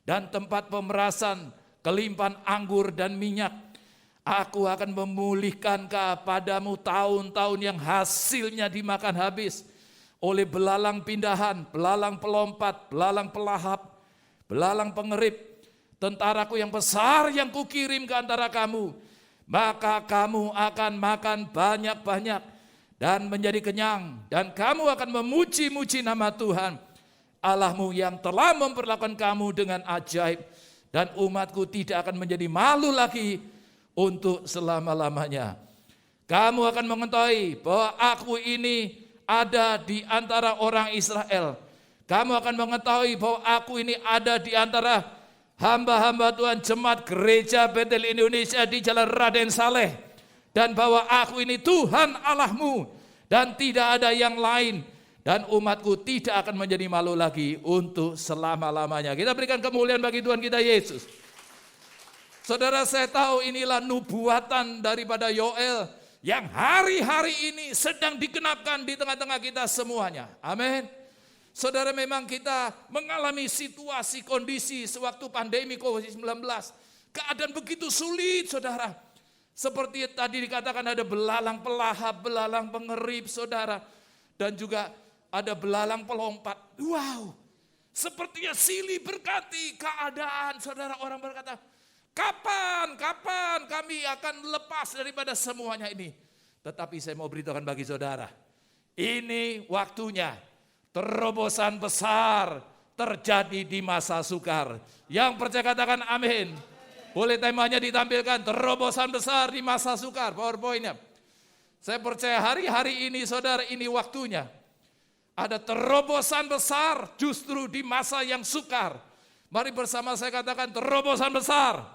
E: dan tempat pemerasan kelimpahan anggur dan minyak. Aku akan memulihkan kepadamu tahun-tahun yang hasilnya dimakan habis oleh belalang pindahan, belalang pelompat, belalang pelahap, belalang pengerip, tentaraku yang besar yang kukirim ke antara kamu. Maka kamu akan makan banyak-banyak dan menjadi kenyang, dan kamu akan memuji-muji nama Tuhan Allahmu yang telah memperlakukan kamu dengan ajaib, dan umatku tidak akan menjadi malu lagi untuk selama-lamanya. Kamu akan mengetahui bahwa aku ini ada di antara orang Israel. Kamu akan mengetahui bahwa aku ini ada di antara hamba-hamba Tuhan jemaat gereja Betel Indonesia di Jalan Raden Saleh. Dan bahwa aku ini Tuhan Allahmu dan tidak ada yang lain. Dan umatku tidak akan menjadi malu lagi untuk selama-lamanya. Kita berikan kemuliaan bagi Tuhan kita Yesus. Saudara, saya tahu inilah nubuatan daripada Yoel yang hari-hari ini sedang digenapkan di tengah-tengah kita semuanya. Amin. Saudara, memang kita mengalami situasi kondisi sewaktu pandemi COVID-19. Keadaan begitu sulit, saudara. Seperti tadi dikatakan ada belalang pelahap, belalang pengerip, saudara. Dan juga ada belalang pelompat. Wow, sepertinya silih berganti keadaan, saudara. Orang berkata, kapan kami akan lepas daripada semuanya ini? Tetapi saya mau beritahukan bagi saudara, ini waktunya. Terobosan besar terjadi di masa sukar. Yang percaya katakan amin. Boleh temanya ditampilkan, terobosan besar di masa sukar, PowerPoint-nya. Saya percaya hari-hari ini saudara, ini waktunya. Ada terobosan besar justru di masa yang sukar. Mari bersama saya katakan terobosan besar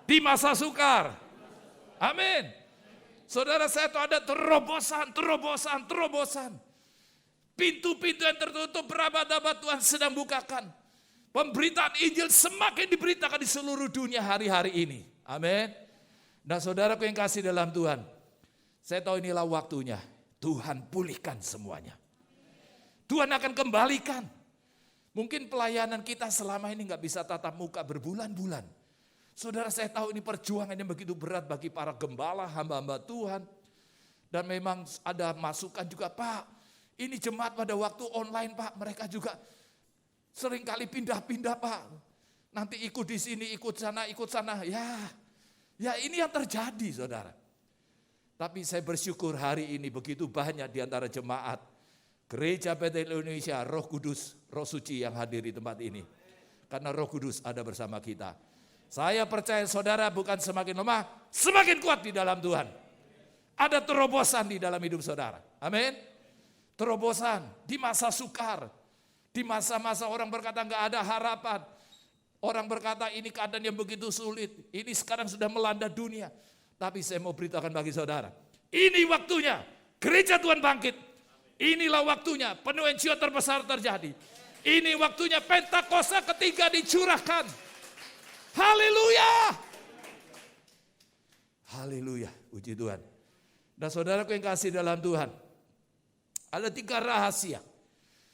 E: di masa sukar. Amin. Saudara, saya tahu ada terobosan. Pintu-pintu yang tertutup berabad-abad Tuhan sedang bukakan. Pemberitaan Injil semakin diberitakan di seluruh dunia hari-hari ini. Amin. Nah, saudaraku yang kasih dalam Tuhan, saya tahu inilah waktunya Tuhan pulihkan semuanya. Tuhan akan kembalikan. Mungkin pelayanan kita selama ini gak bisa tatap muka berbulan-bulan. Saudara, saya tahu ini perjuangan yang begitu berat bagi para gembala, hamba-hamba Tuhan. Dan memang ada masukan juga, Pak, ini jemaat pada waktu online, Pak, mereka juga seringkali pindah-pindah, Pak. Nanti ikut di sini, ikut sana. Ya ini yang terjadi, saudara. Tapi saya bersyukur hari ini begitu banyak di antara jemaat Gereja Betel Indonesia, Roh Kudus, Roh Suci yang hadir di tempat ini. Karena Roh Kudus ada bersama kita. Saya percaya saudara bukan semakin lemah, semakin kuat di dalam Tuhan. Ada terobosan di dalam hidup saudara. Amin. Terobosan di masa sukar. Di masa-masa orang berkata enggak ada harapan. Orang berkata ini keadaan yang begitu sulit. Ini sekarang sudah melanda dunia. Tapi saya mau beritahukan bagi saudara. Ini waktunya gereja Tuhan bangkit. Inilah waktunya penuaian jiwa terbesar terjadi. Ini waktunya Pentakosta ketiga dicurahkan. Haleluya. Haleluya, puji Tuhan. Dan saudaraku yang kasih dalam Tuhan, ada 3 rahasia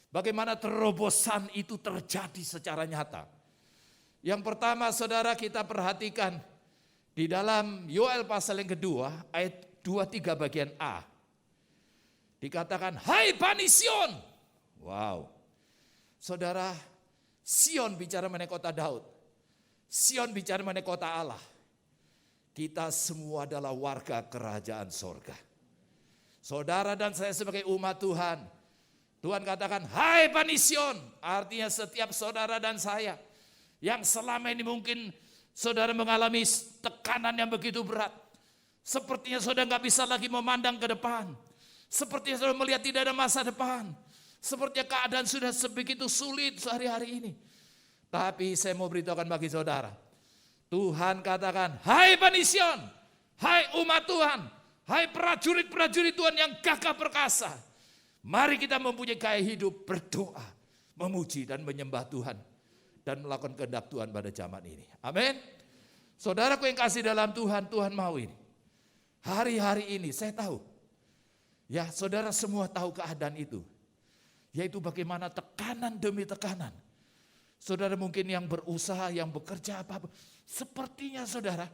E: bagaimana terobosan itu terjadi secara nyata. Yang pertama, saudara, kita perhatikan di dalam Yoel pasal yang kedua ayat 23 bagian A. Dikatakan, hai Bani Sion. Wow. Saudara, Sion bicara mengenai kota Daud. Sion bicara mengenai kota Allah. Kita semua adalah warga kerajaan sorga. Saudara dan saya sebagai umat Tuhan Tuhan katakan, hai Panision, artinya setiap saudara dan saya yang selama ini mungkin saudara mengalami tekanan yang begitu berat. Sepertinya saudara nggak bisa lagi memandang ke depan. Sepertinya saudara melihat tidak ada masa depan. Sepertinya keadaan sudah sebegitu sulit sehari-hari ini. Tapi saya mau beritahukan bagi saudara. Tuhan katakan, hai Panision, hai umat Tuhan, hai prajurit-prajurit Tuhan yang gagah perkasa. Mari kita mempunyai gaya hidup berdoa, memuji dan menyembah Tuhan. Dan melakukan kehendak Tuhan pada zaman ini. Amin. Saudaraku yang kasih dalam Tuhan, Tuhan mau ini. Hari-hari ini saya tahu. Ya saudara semua tahu keadaan itu. Yaitu bagaimana tekanan demi tekanan. Saudara mungkin yang berusaha, yang bekerja apa. Sepertinya saudara,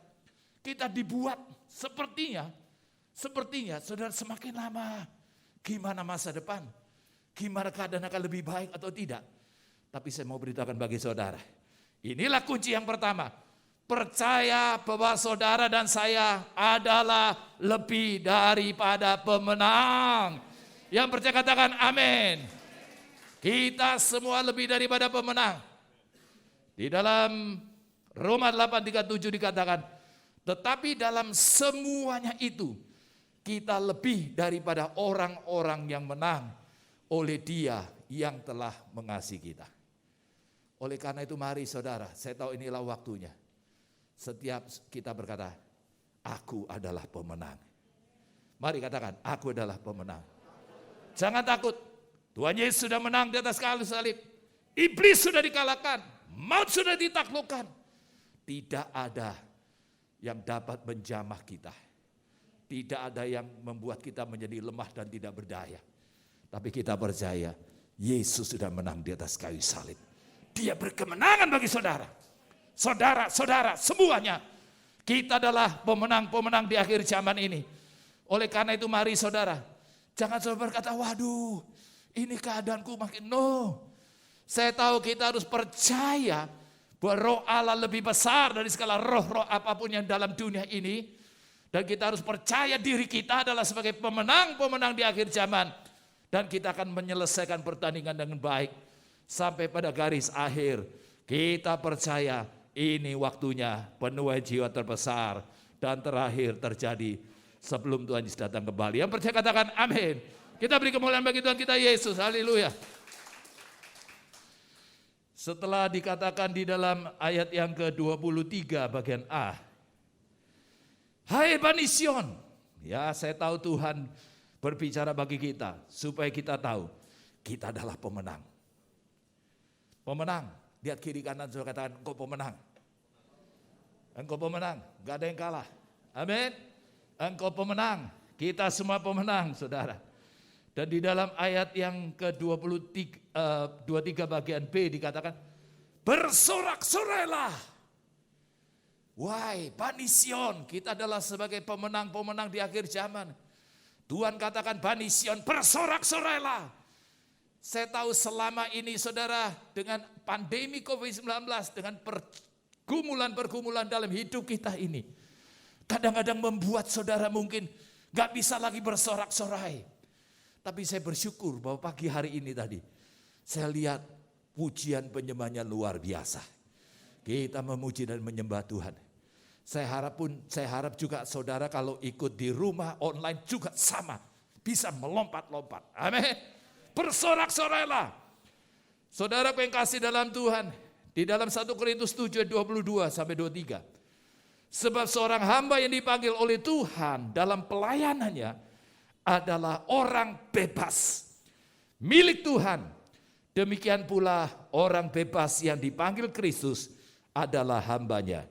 E: kita dibuat sepertinya saudara semakin lama. Gimana masa depan? Gimana keadaan akan lebih baik atau tidak? Tapi saya mau beritahukan bagi saudara. Inilah kunci yang pertama. Percaya bahwa saudara dan saya adalah lebih daripada pemenang. Yang percaya katakan amin. Kita semua lebih daripada pemenang. Di dalam Roma 8:37 dikatakan, tetapi dalam semuanya itu kita lebih daripada orang-orang yang menang oleh Dia yang telah mengasihi kita. Oleh karena itu mari saudara, saya tahu inilah waktunya. Setiap kita berkata, aku adalah pemenang. Mari katakan, aku adalah pemenang. Jangan takut, Tuhan Yesus sudah menang di atas kayu salib. Iblis sudah dikalahkan, maut sudah ditaklukkan. Tidak ada yang dapat menjamah kita. Tidak ada yang membuat kita menjadi lemah dan tidak berdaya. Tapi kita percaya, Yesus sudah menang di atas kayu salib. Dia berkemenangan bagi saudara. Saudara-saudara semuanya. Kita adalah pemenang-pemenang di akhir zaman ini. Oleh karena itu mari saudara. Jangan saudara berkata, waduh ini keadaanku makin no. Saya tahu kita harus percaya bahwa roh Allah lebih besar dari segala roh-roh apapun yang dalam dunia ini. Dan kita harus percaya diri kita adalah sebagai pemenang-pemenang di akhir zaman. Dan kita akan menyelesaikan pertandingan dengan baik. Sampai pada garis akhir, kita percaya ini waktunya penuai jiwa terbesar dan terakhir terjadi sebelum Tuhan Yesus datang kembali. Yang percaya katakan amin. Kita beri kemuliaan bagi Tuhan kita Yesus, haleluya. Setelah dikatakan di dalam ayat yang ke-23 bagian A, hai Bani Sion, ya saya tahu Tuhan berbicara bagi kita supaya kita tahu kita adalah pemenang. Pemenang, lihat kiri kanan saudara katakan engkau pemenang. Engkau pemenang, gak ada yang kalah. Amin. Engkau pemenang, kita semua pemenang saudara. Dan di dalam ayat yang ke-23 bagian B dikatakan, bersorak-sorailah. Wahai Bani Sion, kita adalah sebagai pemenang-pemenang di akhir zaman. Tuhan katakan Bani Sion, bersorak-sorailah. Saya tahu selama ini saudara dengan pandemi COVID-19, dengan pergumulan-pergumulan dalam hidup kita ini. Kadang-kadang membuat saudara mungkin gak bisa lagi bersorak-sorai. Tapi saya bersyukur bahwa pagi hari ini tadi, saya lihat pujian penyembahnya luar biasa. Kita memuji dan menyembah Tuhan. Saya harap juga saudara kalau ikut di rumah online juga sama. Bisa melompat-lompat. Amin. Bersorak-sorailah. Saudaraku yang kasih dalam Tuhan. Di dalam 1 Korintus 7 22 sampai 23. Sebab seorang hamba yang dipanggil oleh Tuhan dalam pelayanannya adalah orang bebas. Milik Tuhan. Demikian pula orang bebas yang dipanggil Kristus adalah hambanya.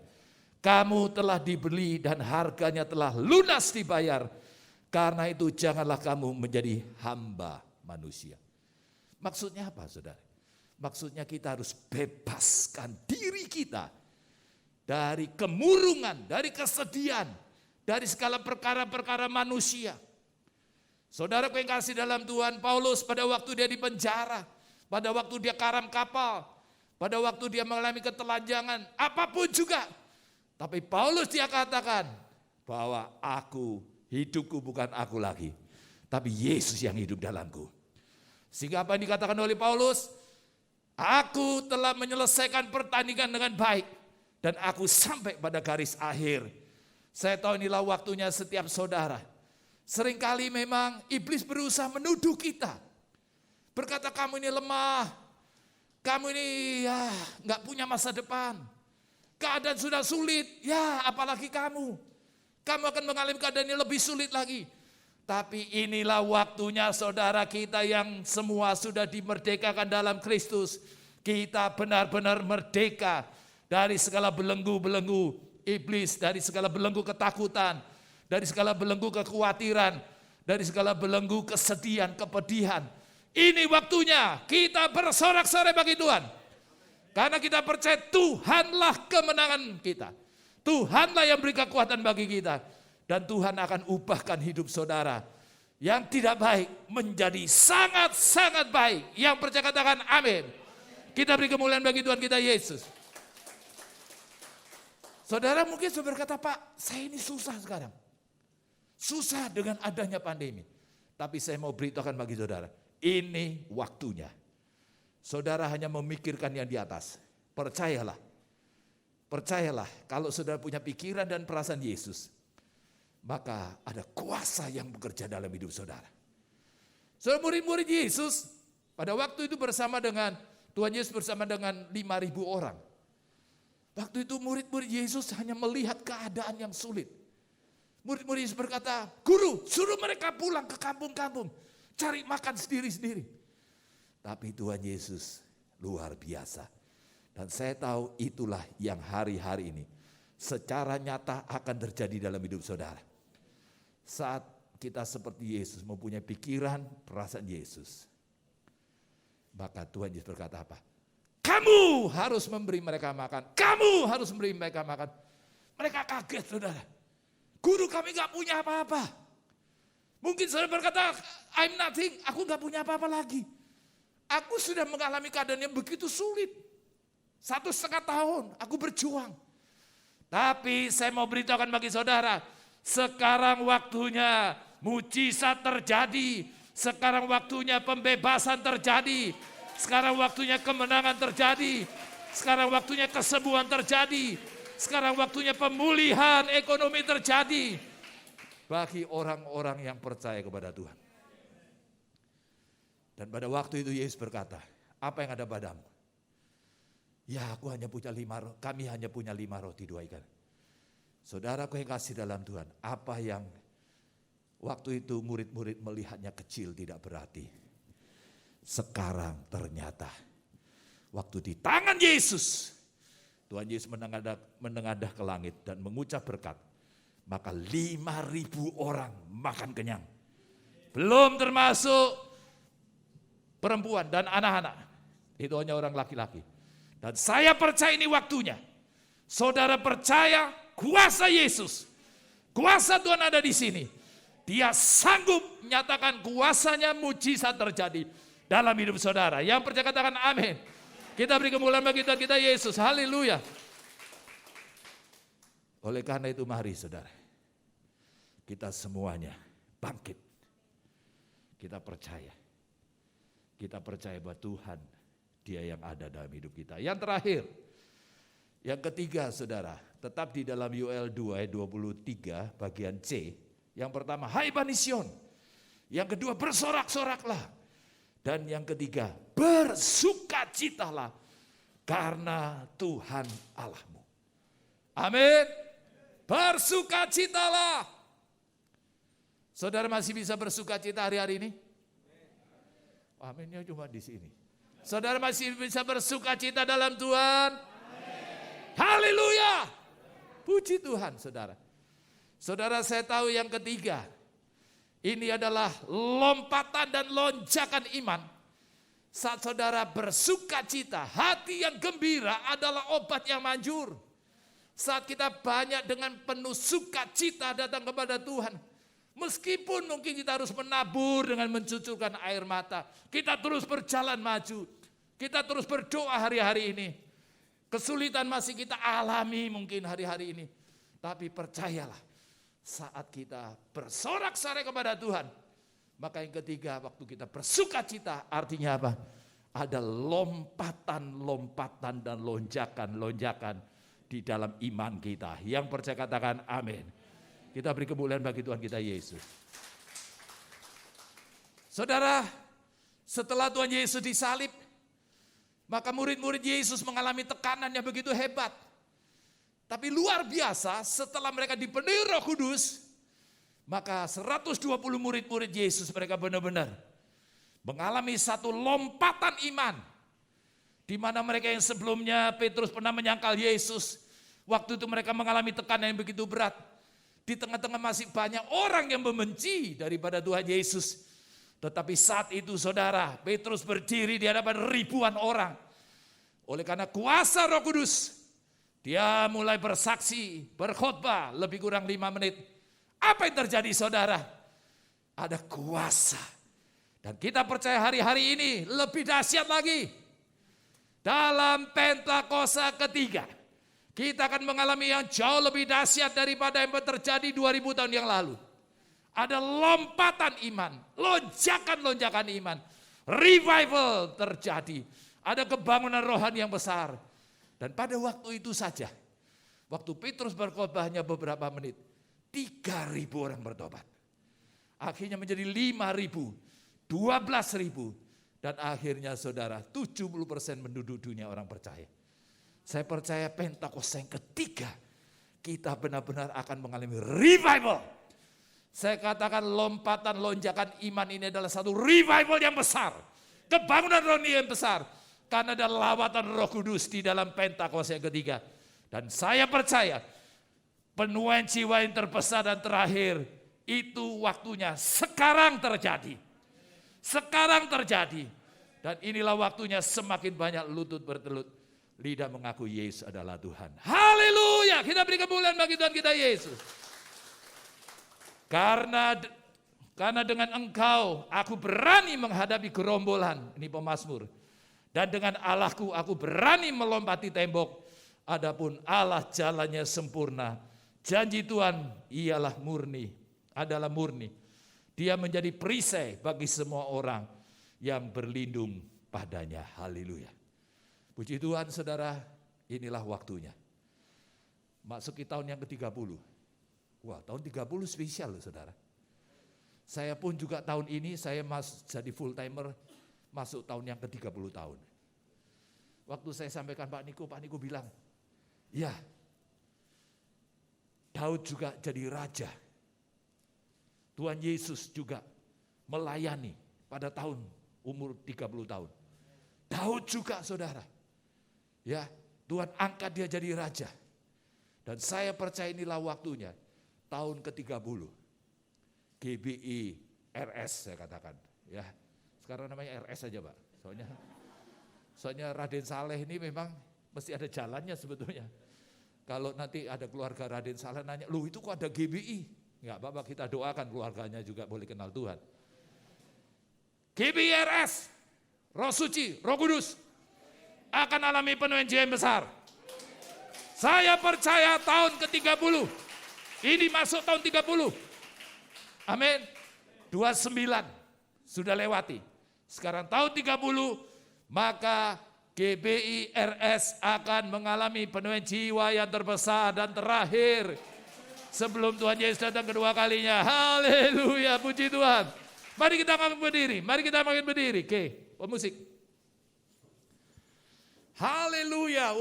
E: Kamu telah dibeli dan harganya telah lunas dibayar. Karena itu janganlah kamu menjadi hamba manusia. Maksudnya apa saudara? Maksudnya kita harus bebaskan diri kita dari kemurungan, dari kesedihan, dari segala perkara-perkara manusia. Saudaraku yang kasih dalam Tuhan, Paulus pada waktu dia di penjara, pada waktu dia karam kapal, pada waktu dia mengalami ketelanjangan, apapun juga. Tapi Paulus dia katakan bahwa hidupku bukan aku lagi, tapi Yesus yang hidup dalamku. Sehingga apa yang dikatakan oleh Paulus, aku telah menyelesaikan pertandingan dengan baik dan aku sampai pada garis akhir. Saya tahu inilah waktunya setiap saudara. Seringkali memang iblis berusaha menuduh kita. Berkata kamu ini lemah, kamu ini ya nggak punya masa depan. Keadaan sudah sulit, ya apalagi kamu. Kamu akan mengalami keadaan yang lebih sulit lagi. Tapi inilah waktunya saudara kita yang semua sudah dimerdekakan dalam Kristus. Kita benar-benar merdeka dari segala belenggu-belenggu iblis, dari segala belenggu ketakutan, dari segala belenggu kekhawatiran, dari segala belenggu kesedihan, kepedihan. Ini waktunya kita bersorak-sorai bagi Tuhan. Karena kita percaya Tuhanlah kemenangan kita. Tuhanlah yang beri kekuatan bagi kita. Dan Tuhan akan ubahkan hidup saudara yang tidak baik menjadi sangat-sangat baik. Yang percaya katakan amin. Kita beri kemuliaan bagi Tuhan kita Yesus. Saudara mungkin sudah berkata, Pak, saya ini susah sekarang. Susah dengan adanya pandemi. Tapi saya mau beritahukan bagi saudara, ini waktunya. Saudara hanya memikirkan yang di atas. Percayalah. Percayalah, kalau saudara punya pikiran dan perasaan Yesus, maka ada kuasa yang bekerja dalam hidup saudara. Saudara, murid-murid Yesus pada waktu itu bersama dengan Tuhan Yesus bersama dengan 5.000 orang. Waktu itu murid-murid Yesus hanya melihat keadaan yang sulit. Murid-murid Yesus berkata, Guru, suruh mereka pulang ke kampung-kampung, cari makan sendiri-sendiri. Tapi Tuhan Yesus luar biasa. Dan saya tahu itulah yang hari-hari ini secara nyata akan terjadi dalam hidup saudara. Saat kita seperti Yesus mempunyai pikiran, perasaan Yesus. Maka Tuhan Yesus berkata apa? Kamu harus memberi mereka makan. Kamu harus memberi mereka makan. Mereka kaget saudara. Guru kami gak punya apa-apa. Mungkin saudara berkata, I'm nothing, aku gak punya apa-apa lagi. Aku sudah mengalami keadaan yang begitu sulit. 1,5 tahun aku berjuang. Tapi saya mau beritahukan bagi saudara, sekarang waktunya mujizat terjadi. Sekarang waktunya pembebasan terjadi. Sekarang waktunya kemenangan terjadi. Sekarang waktunya kesembuhan terjadi. Sekarang waktunya pemulihan ekonomi terjadi. Bagi orang-orang yang percaya kepada Tuhan. Dan pada waktu itu Yesus berkata, apa yang ada padamu? Ya kami hanya punya 5 roti 2 ikan. Saudaraku yang kasih dalam Tuhan, apa yang waktu itu murid-murid melihatnya kecil tidak berarti. Sekarang ternyata waktu di tangan Yesus, Tuhan Yesus menengadah ke langit dan mengucap berkat. Maka 5.000 orang makan kenyang. Belum termasuk perempuan dan anak-anak. Itu hanya orang laki-laki. Dan saya percaya ini waktunya. Saudara percaya kuasa Yesus. Kuasa Tuhan ada di sini. Dia sanggup menyatakan kuasanya, mujizat terjadi dalam hidup saudara. Yang percaya katakan amin. Kita beri kemuliaan bagi Tuhan kita Yesus. Haleluya. Oleh karena itu mari saudara, kita semuanya bangkit. Kita percaya. Kita percaya bahwa Tuhan, Dia yang ada dalam hidup kita. Yang terakhir, yang ketiga saudara, tetap di dalam Yoel 2 ayat 23 bagian C. Yang pertama, hai Bani Sion. Yang kedua, bersorak-soraklah. Dan yang ketiga, bersukacitalah karena Tuhan Allahmu. Amin. Bersukacitalah. Saudara masih bisa bersukacita hari-hari ini? Aminnya cuma di sini. Saudara masih bisa bersukacita dalam Tuhan? Haleluya. Puji Tuhan saudara. Saudara saya tahu yang ketiga. Ini adalah lompatan dan lonjakan iman. Saat saudara bersukacita, hati yang gembira adalah obat yang manjur. Saat kita banyak dengan penuh sukacita datang kepada Tuhan. Meskipun mungkin kita harus menabur dengan mencucurkan air mata. Kita terus berjalan maju. Kita terus berdoa hari-hari ini. Kesulitan masih kita alami mungkin hari-hari ini. Tapi percayalah, saat kita bersorak-sorai kepada Tuhan, Maka yang ketiga, waktu kita bersukacita artinya apa? Ada lompatan-lompatan dan lonjakan-lonjakan di dalam iman kita. Yang percaya katakan amin. Kita beri kemuliaan bagi Tuhan kita Yesus. Saudara, setelah Tuhan Yesus disalib, maka murid-murid Yesus mengalami tekanan yang begitu hebat. Tapi luar biasa, setelah mereka dipenuhi Roh Kudus, maka 120 murid-murid Yesus mereka benar-benar mengalami satu lompatan iman. Di mana mereka yang sebelumnya Petrus pernah menyangkal Yesus, waktu itu mereka mengalami tekanan yang begitu berat. Di tengah-tengah masih banyak orang yang membenci daripada Tuhan Yesus. Tetapi saat itu saudara, Petrus berdiri di hadapan ribuan orang. Oleh karena kuasa Roh Kudus, dia mulai bersaksi, berkhotbah lebih kurang 5 menit. Apa yang terjadi saudara? Ada kuasa. Dan kita percaya hari-hari ini lebih dahsyat lagi. Dalam Pentakosta ketiga, kita akan mengalami yang jauh lebih dahsyat daripada yang terjadi 2000 tahun yang lalu. Ada lompatan iman, lonjakan-lonjakan iman. Revival terjadi. Ada kebangunan rohani yang besar. Dan pada waktu itu saja, waktu Petrus berkhotbahnya beberapa menit, 3.000 orang bertobat. Akhirnya menjadi 5.000, 12.000. Dan akhirnya saudara, 70% penduduk dunia orang percaya. Saya percaya Pentakosta yang ketiga, kita benar-benar akan mengalami revival. Saya katakan lompatan lonjakan iman ini adalah satu revival yang besar. Kebangunan rohani yang besar. Karena ada lawatan Roh Kudus di dalam Pentakosta yang ketiga. Dan saya percaya penuaian jiwa yang terbesar dan terakhir itu waktunya sekarang terjadi. Sekarang terjadi. Dan inilah waktunya semakin banyak lutut bertelut. Lidah mengaku Yesus adalah Tuhan. Haleluya. Kita beri kemuliaan bagi Tuhan kita Yesus. Karena dengan engkau aku berani menghadapi gerombolan. Ini pemazmur. Dan dengan Allahku aku berani melompati tembok. Adapun Allah jalannya sempurna. Janji Tuhan ialah murni. Adalah murni. Dia menjadi perisai bagi semua orang yang berlindung padanya. Haleluya. Puji Tuhan saudara, inilah waktunya. Masuki tahun yang ke-30. Wah, tahun 30 spesial loh saudara. Saya pun juga tahun ini saya jadi full timer masuk tahun yang ke-30 tahun. Waktu saya sampaikan Pak Niko bilang, ya Daud juga jadi raja. Tuhan Yesus juga melayani pada tahun umur 30 tahun. Daud juga saudara. Ya, Tuhan angkat dia jadi raja. Dan saya percaya inilah waktunya. Tahun ke-30. GBI RS saya katakan. Ya, sekarang namanya RS saja Pak. Soalnya Raden Saleh ini memang mesti ada jalannya sebetulnya. Kalau nanti ada keluarga Raden Saleh nanya, loh itu kok ada GBI? Enggak apa-apa, kita doakan keluarganya juga boleh kenal Tuhan. GBI RS, Roh Suci, Roh Kudus akan alami penuaian jiwa yang besar. Saya percaya tahun ke-30, ini masuk tahun 30. Amin. 29 sudah lewati. Sekarang tahun 30, maka GBI RS akan mengalami penuaian jiwa yang terbesar dan terakhir sebelum Tuhan Yesus datang kedua kalinya. Haleluya, puji Tuhan. Mari kita makin berdiri. Oke, pemusik. Haleluya.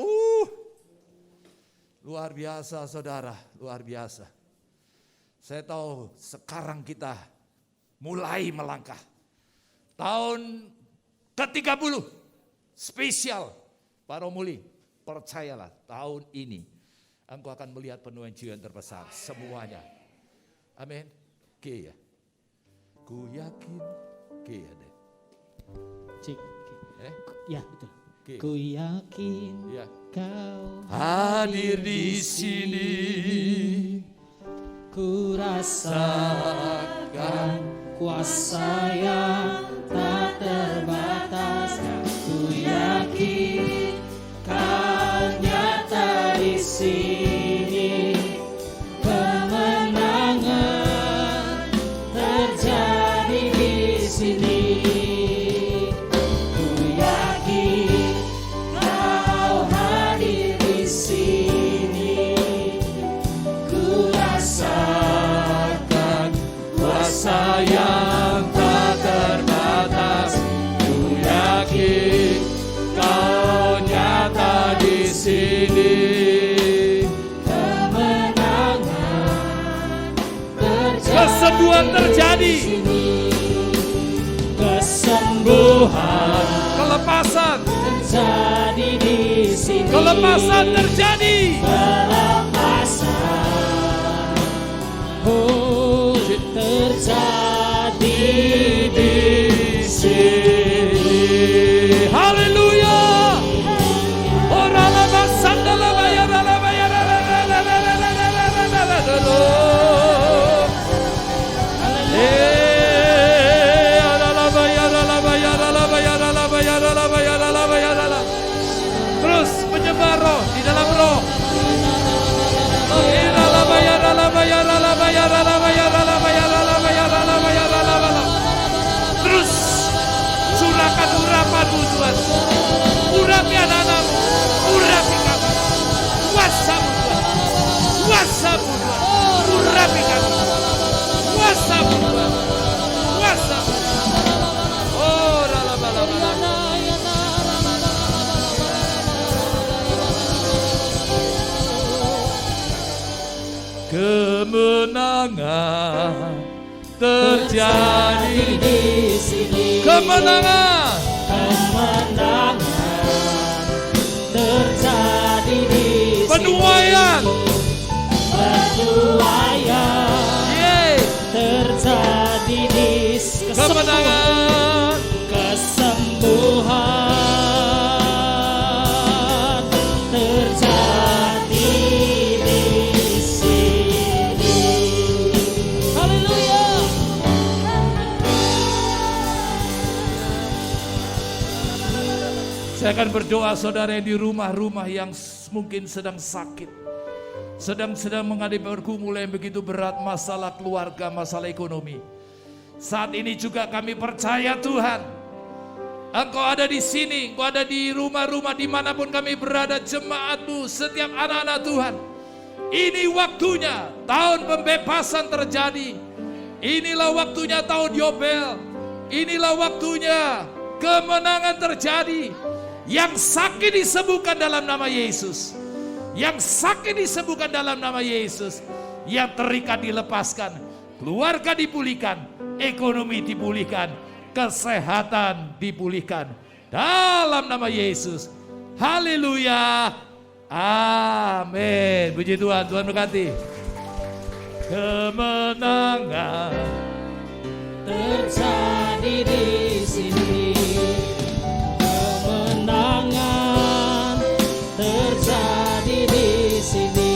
E: Luar biasa saudara, luar biasa. Saya tahu sekarang kita mulai melangkah. Tahun ke-30 spesial. Pak Romuli, percayalah tahun ini engkau akan melihat penuaian jiwa yang terbesar semuanya. Amin. Oke ya. Ku yakin. Oke ya deh.
C: Cik. Ya betul.
E: Okay.
C: Ku yakin
E: Ya.
C: kau
E: Hadir di sini.
C: Ku rasakan kuasa yang tak terbatas. Ku yakin kau nyata di sini. Kemenangan terjadi di
E: Penyembuhan terjadi.
C: Kesembuhan
E: Kelepasan.
C: terjadi di sini.
E: Kelepasan terjadi.
C: Kelepasan, oh, terjadi di sini.
E: Haleluya. Ora lama sandala bayar la bayar terus menyebar roh di dalam roh. Terus curahkan urapan-Mu Tuhan. Urapi anak-anak-Mu, urapi kami. Kuasa-Mu Tuhan, kuasa-Mu Tuhan, urapi kami. Kuasa-Mu Tuhan, kuasa-Mu. Oh, rala-bala-bala. Kemenangan terjadi
C: di sini.
E: kemenangan
C: Kemenangan terjadi di sini.
E: penuaian
C: Penuaian
E: yeay
C: terjadi di
E: kemenangan
C: kesembuhan terjadi di sini. Haleluya.
E: saya akan berdoa saudara yang di rumah-rumah yang mungkin sedang sakit, sedang menghadapi pergumulan yang begitu berat, masalah keluarga, masalah ekonomi. Saat ini juga kami percaya Tuhan, Engkau ada di sini, Engkau ada di rumah-rumah dimanapun kami berada, jemaat-Mu, setiap anak-anak Tuhan. Ini waktunya tahun pembebasan terjadi. Inilah waktunya tahun Yobel. Inilah waktunya kemenangan terjadi. Yang sakit disembuhkan dalam nama Yesus. Yang sakit disembuhkan dalam nama Yesus. Yang terikat dilepaskan. Keluarga dipulihkan. Ekonomi dipulihkan. Kesehatan dipulihkan. Dalam nama Yesus. Haleluya. Amin. Puji Tuhan. Tuhan berkati. Kemenangan
C: Terjadi di sini. Kemenangan terjadi di sini.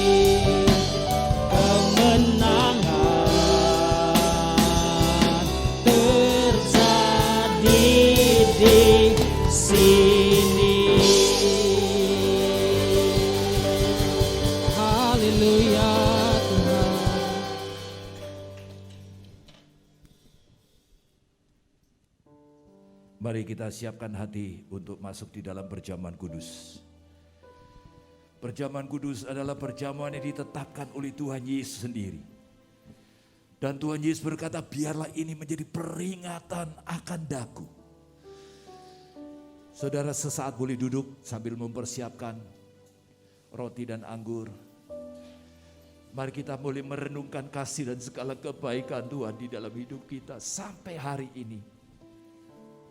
C: Kemenangan terjadi di sini. Haleluya Tuhan.
E: Mari kita siapkan hati untuk masuk di dalam perjamuan kudus. Perjamuan kudus adalah perjamuan yang ditetapkan oleh Tuhan Yesus sendiri. Dan Tuhan Yesus berkata, biarlah ini menjadi peringatan akan daku. Saudara sesaat boleh duduk sambil mempersiapkan roti dan anggur. Mari kita boleh merenungkan kasih dan segala kebaikan Tuhan di dalam hidup kita sampai hari ini.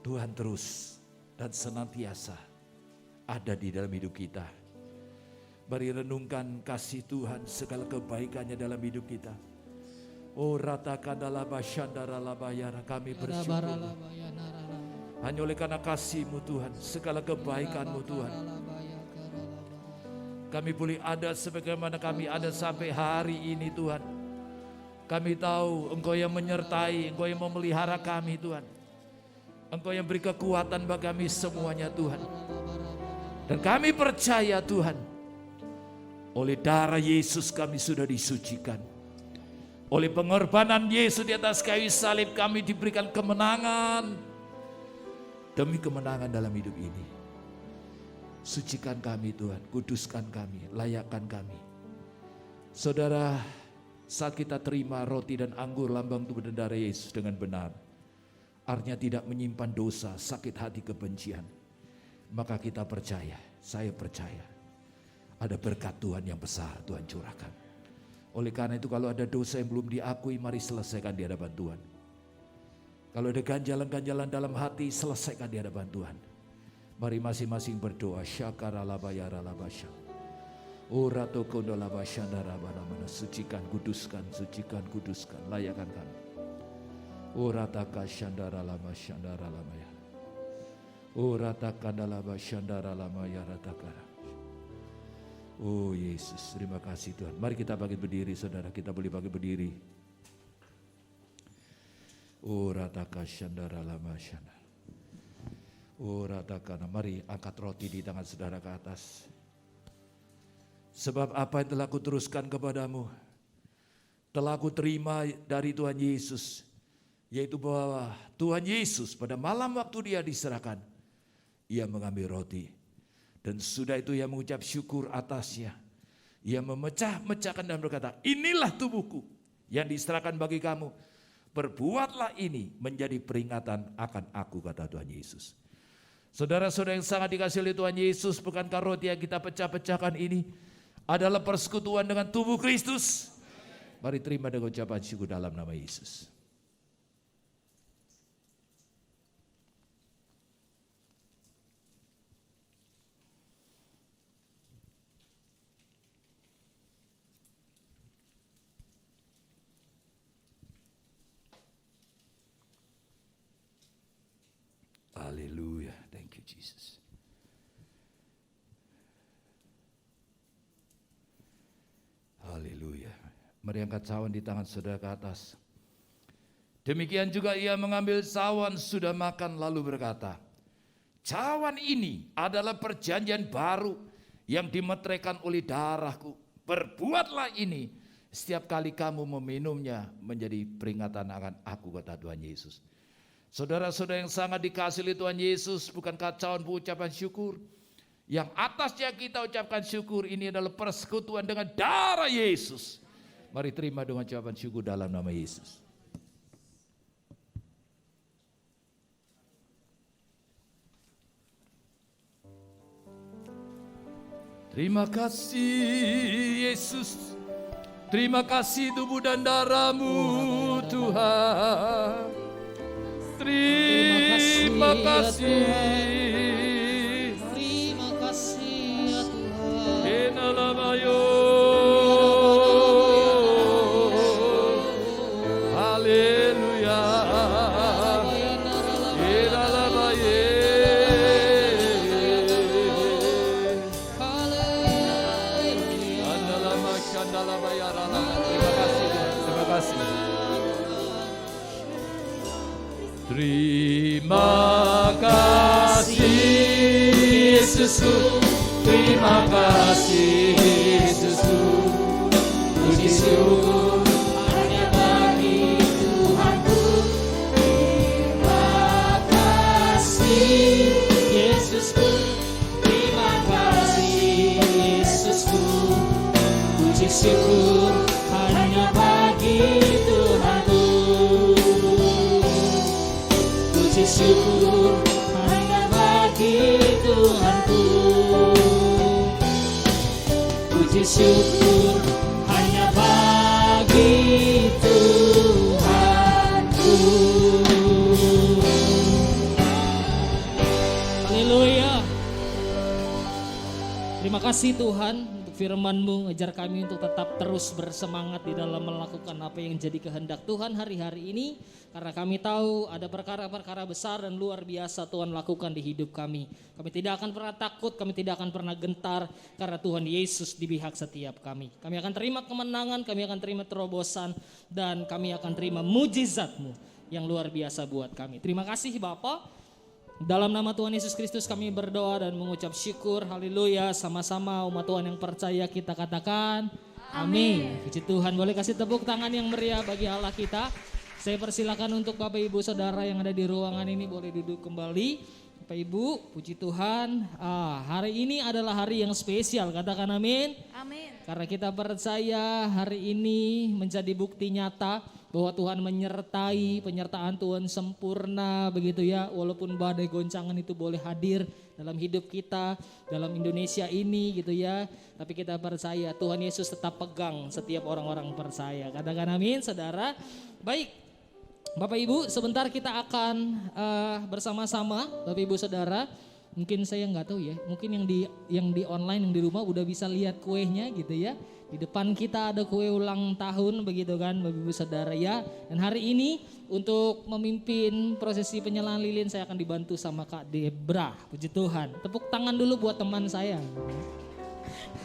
E: Tuhan terus dan senantiasa ada di dalam hidup kita. Mari renungkan kasih Tuhan, segala kebaikannya dalam hidup kita. Oh ratakan dalam basyandara labayara, kami bersyukur. Hanya oleh karena kasih-Mu Tuhan, segala kebaikan-Mu Tuhan. Kami boleh ada sebagaimana kami ada sampai hari ini Tuhan. Kami tahu Engkau yang menyertai, Engkau yang memelihara kami Tuhan. Engkau yang beri kekuatan bagi kami semuanya Tuhan. Dan kami percaya Tuhan, oleh darah Yesus kami sudah disucikan. Oleh pengorbanan Yesus di atas kayu salib kami diberikan kemenangan. Demi kemenangan dalam hidup ini. Sucikan kami Tuhan, kuduskan kami, layakkan kami. Saudara, saat kita terima roti dan anggur lambang tubuh dan darah Yesus dengan benar, artinya tidak menyimpan dosa, sakit hati, kebencian. Maka kita percaya, saya percaya, ada berkat Tuhan yang besar Tuhan curahkan.
I: Oleh karena itu kalau ada dosa yang belum diakui, mari selesaikan di hadapan Tuhan. Kalau ada ganjalan-ganjalan dalam hati, selesaikan di hadapan Tuhan. Mari masing-masing berdoa. Syakaralabayaralabasya. Uratokondolabasyandarabana. Sucikan, kuduskan, sucikan, kuduskan. Layakan kami. Urataka syandaralama syandaralamaya. Uratakandalaba syandaralama ratakara. Oh Yesus, terima kasih Tuhan. Mari kita bangkit berdiri, saudara. Kita boleh bangkit berdiri. Oh rataka syandara lama syandara. Oh rataka, mari angkat roti di tangan saudara ke atas. Sebab apa yang telah kuteruskan kepadamu, telah ku terima dari Tuhan Yesus. Yaitu bahwa Tuhan Yesus pada malam waktu dia diserahkan, ia mengambil roti. Dan sudah itu ia mengucap syukur atasnya. Ia memecah-mecahkan dan berkata, inilah tubuhku yang diserahkan bagi kamu. Perbuatlah ini menjadi peringatan akan aku, kata Tuhan Yesus. Saudara-saudara yang sangat dikasihi oleh Tuhan Yesus, bukankah roti yang kita pecah-pecahkan ini adalah persekutuan dengan tubuh Kristus? Mari terima dengan ucapan syukur dalam nama Yesus. Haleluya, thank you Jesus. Haleluya. Mari angkat cawan di tangan saudara ke atas. Demikian juga ia mengambil cawan sudah makan lalu berkata, cawan ini adalah perjanjian baru yang dimeteraikan oleh darahku. Perbuatlah ini setiap kali kamu meminumnya menjadi peringatan akan aku, kata Tuhan Yesus. Saudara-saudara yang sangat dikasihi oleh Tuhan Yesus, bukankah cawan pengucapan syukur? Yang atasnya kita ucapkan syukur ini adalah persekutuan dengan darah Yesus. Mari terima dengan ucapan syukur dalam nama Yesus. Terima kasih Yesus. Terima kasih tubuh dan darah-Mu Tuhan. Terima kasih.
C: Terima kasih ya Tuhan.
I: Enalamayo. Haleluya. Enalamaye.
C: Haleluya.
I: Andalama shandalabayarala. Terima kasih Tuhan. Terima kasih. Terima kasih Yesusku, terima kasih Yesusku, puji syukur hanya bagi Tuhanku. Terima kasih Yesusku, terima kasih Yesusku, puji syukur hanya bagi Tuhanku. Puji syukur hanya bagi Tuhanku. Puji syukur hanya bagi Tuhanku.
C: Haleluya. Terima kasih Tuhan untuk firman-Mu, ajar kami untuk tetap terus bersemangat di dalam melakukan apa yang jadi kehendak Tuhan hari-hari ini. Karena kami tahu ada perkara-perkara besar dan luar biasa Tuhan lakukan di hidup kami. Kami tidak akan pernah takut, kami tidak akan pernah gentar karena Tuhan Yesus di pihak setiap kami. Kami akan terima kemenangan, kami akan terima terobosan, dan kami akan terima mujizat-Mu yang luar biasa buat kami. Terima kasih Bapa. Dalam nama Tuhan Yesus Kristus kami berdoa dan mengucap syukur. Haleluya. Sama-sama umat Tuhan yang percaya kita katakan amin. Puji Tuhan. Boleh kasih tepuk tangan yang meriah bagi Allah kita. Saya persilakan untuk Bapak Ibu Saudara yang ada di ruangan ini boleh duduk kembali. Bapak Ibu, puji Tuhan. Hari ini adalah hari yang spesial, katakan amin.
A: Amin.
C: Karena kita percaya hari ini menjadi bukti nyata bahwa Tuhan menyertai, penyertaan Tuhan sempurna begitu ya. Walaupun badai goncangan itu boleh hadir dalam hidup kita, dalam Indonesia ini gitu ya. Tapi kita percaya Tuhan Yesus tetap pegang setiap orang-orang percaya. Katakan amin saudara. Baik, Bapak Ibu sebentar kita akan bersama-sama Bapak Ibu Saudara. Mungkin saya nggak tahu ya, mungkin yang di online, yang di rumah udah bisa lihat kuenya gitu ya. Di depan kita ada kue ulang tahun begitu kan Bapak Ibu Saudara ya. Dan hari ini untuk memimpin prosesi penyalaan lilin saya akan dibantu sama Kak Debra. Puji Tuhan. Tepuk tangan dulu buat teman saya.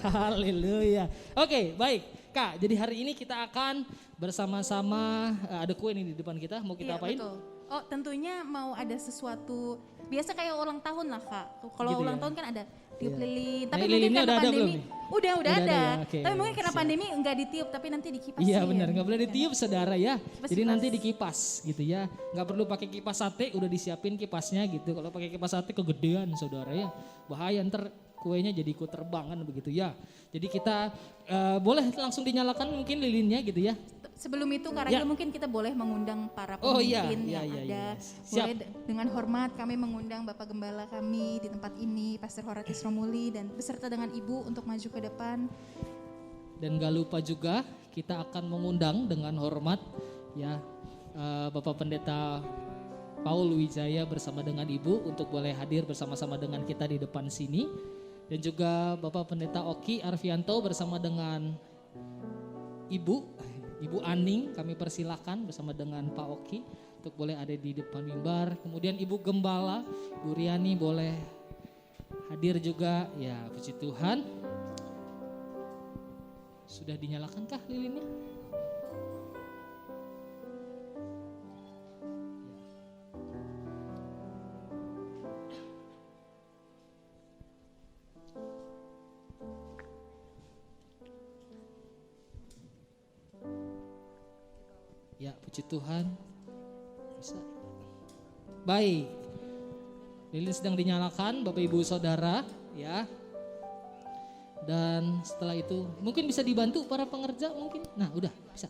C: Haleluya. Oke, baik Kak, jadi hari ini kita akan bersama-sama, ada kue nih di depan kita, mau kita apain?
A: Betul. Oh tentunya mau ada sesuatu, biasa kayak ulang tahun lah Kak. Kalau
C: Gitu
A: ulang
C: ya?
A: tahun kan ada tiup lilin,
C: Nah,
A: tapi mungkin
C: lilinnya
A: karena
C: udah ada belum
A: pandemi,
C: nih?
A: udah
C: Udah
A: ada.
C: ya? Oke,
A: Tapi mungkin karena
C: siap.
A: pandemi enggak ditiup, tapi nanti dikipas.
C: Iya
A: sih,
C: benar,
A: ya.
C: nggak boleh ditiup saudara ya.
A: Kipas-kipas.
C: Jadi nanti dikipas gitu ya. Nggak perlu pakai kipas sate, udah disiapin kipasnya gitu. Kalau pakai kipas sate kegedean saudara ya. Bahaya ntar kuenya jadi ikut terbang kan begitu ya. Jadi kita boleh langsung dinyalakan mungkin lilinnya gitu ya.
A: Sebelum itu Kak
C: Ya.
A: Ragil mungkin kita boleh mengundang para
C: Oh, iya,
A: pemimpin
C: iya,
A: yang
C: iya,
A: ada.
C: iya. Siap.
A: Boleh dengan hormat kami mengundang Bapak Gembala kami di tempat ini, Pastor Horatis Romuli dan beserta dengan Ibu untuk maju ke depan.
C: Dan gak lupa juga kita akan mengundang dengan hormat ya Bapak Pendeta Paul Wijaya bersama dengan Ibu untuk boleh hadir bersama-sama dengan kita di depan sini. Dan juga Bapak Pendeta Oki Arfianto bersama dengan Ibu Aning, kami persilakan bersama dengan Pak Oki untuk boleh ada di depan mimbar. Kemudian Ibu Gembala, Bu Riani boleh hadir juga. Ya puji Tuhan. Sudah dinyalakankah lilinnya? Ya, puji Tuhan. Bisa. Baik. Lilin sedang dinyalakan, Bapak Ibu Saudara, ya. Dan setelah itu mungkin bisa dibantu para pengerja mungkin. Nah, udah bisa.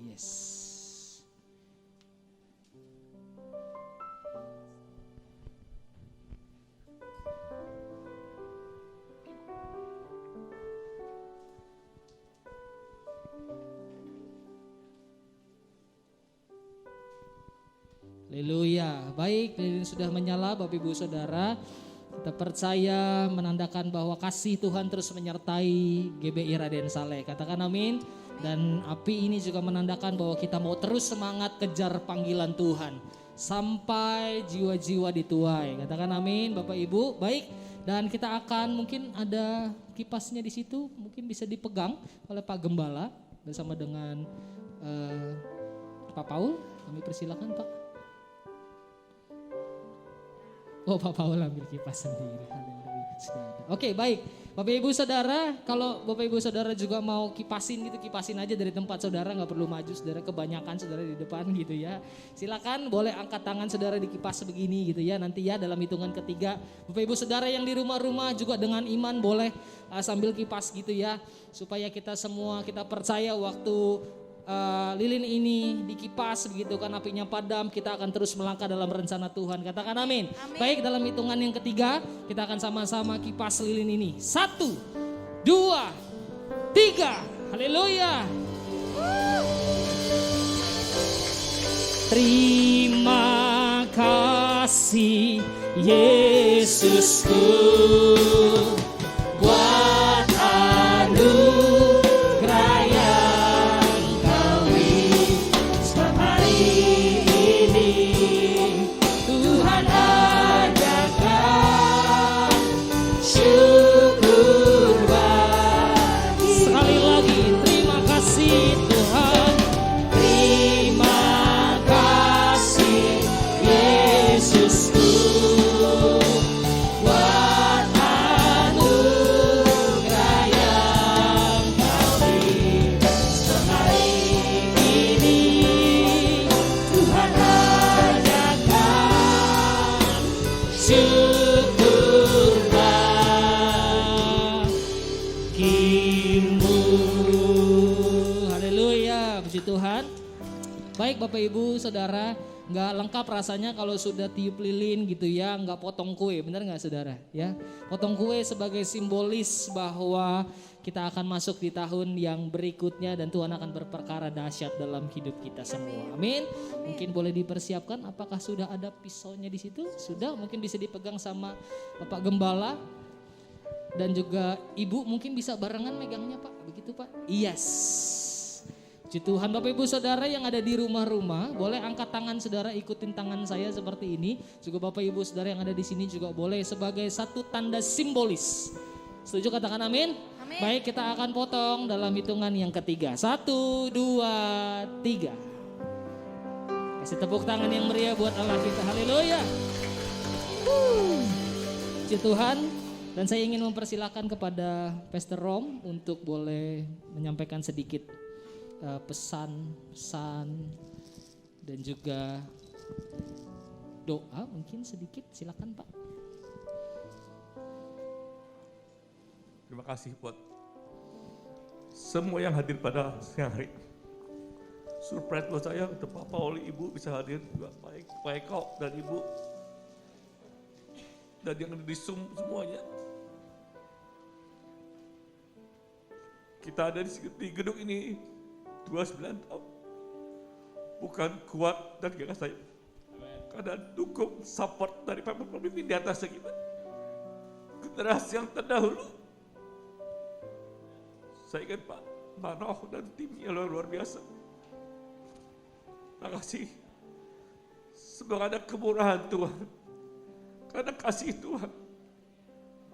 C: Yes. Haleluya. Baik, lilin sudah menyala Bapak Ibu Saudara. Kita percaya menandakan bahwa kasih Tuhan terus menyertai GBI Raden Saleh. Katakan amin. Dan api ini juga menandakan bahwa kita mau terus semangat kejar panggilan Tuhan. Sampai jiwa-jiwa dituai. Katakan amin Bapak Ibu. Baik, dan kita akan mungkin ada kipasnya di situ. Mungkin bisa dipegang oleh Pak Gembala bersama dengan Pak Paul. Kami persilakan Pak. Oh Pak Paul ambil kipas sendiri. Sudah ada. Oke baik Bapak Ibu Saudara, kalau Bapak Ibu Saudara juga mau kipasin gitu, kipasin aja dari tempat saudara, nggak perlu maju saudara, kebanyakan saudara di depan gitu ya. Silakan boleh angkat tangan saudara di kipas begini gitu ya, nanti ya dalam hitungan ketiga. Bapak Ibu Saudara yang di rumah-rumah juga dengan iman boleh sambil kipas gitu ya, supaya kita semua kita percaya waktu lilin ini dikipas begitu kan apinya padam, kita akan terus melangkah dalam rencana Tuhan. Katakan amin. Baik, dalam hitungan yang ketiga kita akan sama-sama kipas lilin ini. 1, 2, 3. Haleluya. Terima kasih Yesusku buat anugerah yang Kau beri. Sebab hari ini Tuhan adakan syukur bagi. Sekali lagi terima kasih Tuhan. Terima kasih Yesusku buat Baik Bapak Ibu Saudara, nggak lengkap rasanya kalau sudah tiup lilin gitu ya, nggak potong kue, benar nggak saudara? Ya, potong kue sebagai simbolis bahwa kita akan masuk di tahun yang berikutnya dan Tuhan akan berperkara dahsyat dalam hidup kita semua. Amin. Mungkin boleh dipersiapkan. Apakah sudah ada pisaunya di situ? Sudah, mungkin bisa dipegang sama Bapak Gembala dan juga Ibu, mungkin bisa barengan megangnya Pak, begitu Pak? Yes. Puji Tuhan. Bapak Ibu Saudara yang ada di rumah-rumah, boleh angkat tangan saudara, ikutin tangan saya seperti ini. Juga Bapak Ibu Saudara yang ada di sini juga boleh sebagai satu tanda simbolis. Setuju, katakan amin?
A: Amin.
C: Baik, kita akan potong dalam hitungan yang ketiga. 1, 2, 3. Kasih tepuk tangan yang meriah buat Allah kita. Haleluya. Puji Tuhan. Dan saya ingin mempersilahkan kepada Pastor Rom untuk boleh menyampaikan sedikit pesan-pesan dan juga doa mungkin sedikit, silakan Pak.
E: Terima kasih buat semua yang hadir pada siang hari. Surprise buat saya untuk Papa Oli, Ibu bisa hadir juga, Pak Eko dan Ibu dan yang di Zoom semuanya. Kita ada di gedung ini 29 tahun. Bukan kuat dan gagah saya. Karena dukung support dari pemimpin di atas kita. Generasi yang terdahulu. Saya ingat Pak Manoh dan timnya luar biasa. Terima kasih. Semoga ada kemurahan Tuhan. Karena kasih Tuhan.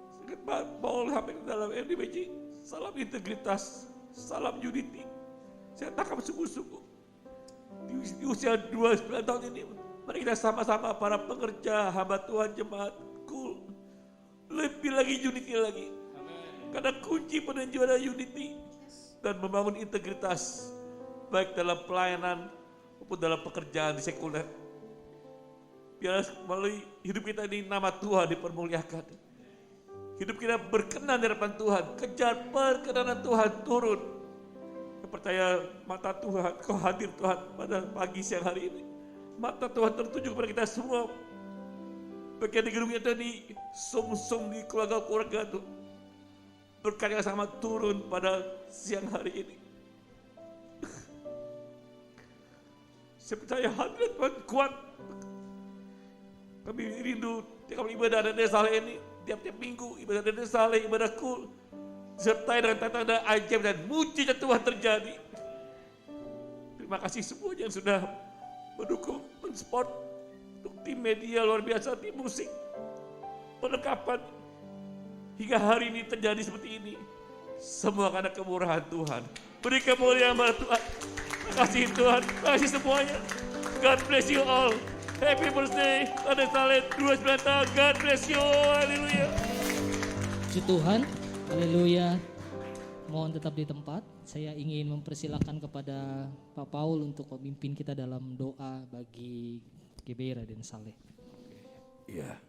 E: Saya ingat Pak Paul sampai dalam MDBJ. Salam integritas, salam unity. Saya tangkap sungguh-sungguh. Di usia 29 tahun ini, mari kita sama-sama para pekerja, hamba Tuhan, jemaat, cool. Lebih lagi unity lagi. Karena kunci penuju adalah unity dan membangun integritas, baik dalam pelayanan maupun dalam pekerjaan di sekuler. Biar melalui hidup kita ini nama Tuhan dipermuliakan. Hidup kita berkenan di hadapan Tuhan, kejar perkenanan Tuhan turun. Saya percaya mata Tuhan, kau hadir Tuhan pada pagi siang hari ini. Mata Tuhan tertuju kepada kita semua. Bagian di gedung kita di sum-sum di keluarga-keluarga itu. Berkat yang sama turun pada siang hari ini. Saya percaya hadirat Tuhan kuat. Kami rindu tiap ibadah dan desa ini. Tiap-tiap minggu ibadah dan saleh, ibadah kul disertai dengan tanda-tanda ajaib dan mujizat Tuhan terjadi. Terima kasih semua yang sudah mendukung, mensupport untuk tim media luar biasa, tim musik, perlengkapan hingga hari ini terjadi seperti ini. Semua karena kemurahan Tuhan. Beri kemuliaan kepada Tuhan. Terima kasih Tuhan, terima kasih semuanya. God bless you all. Happy birthday, Tanda Saleh 29 tahun. God bless you, haleluya.
C: Puji Tuhan, haleluya. Mohon tetap di tempat. Saya ingin mempersilahkan kepada Pak Paul untuk memimpin kita dalam doa bagi GBI Raden Saleh.
I: Ya,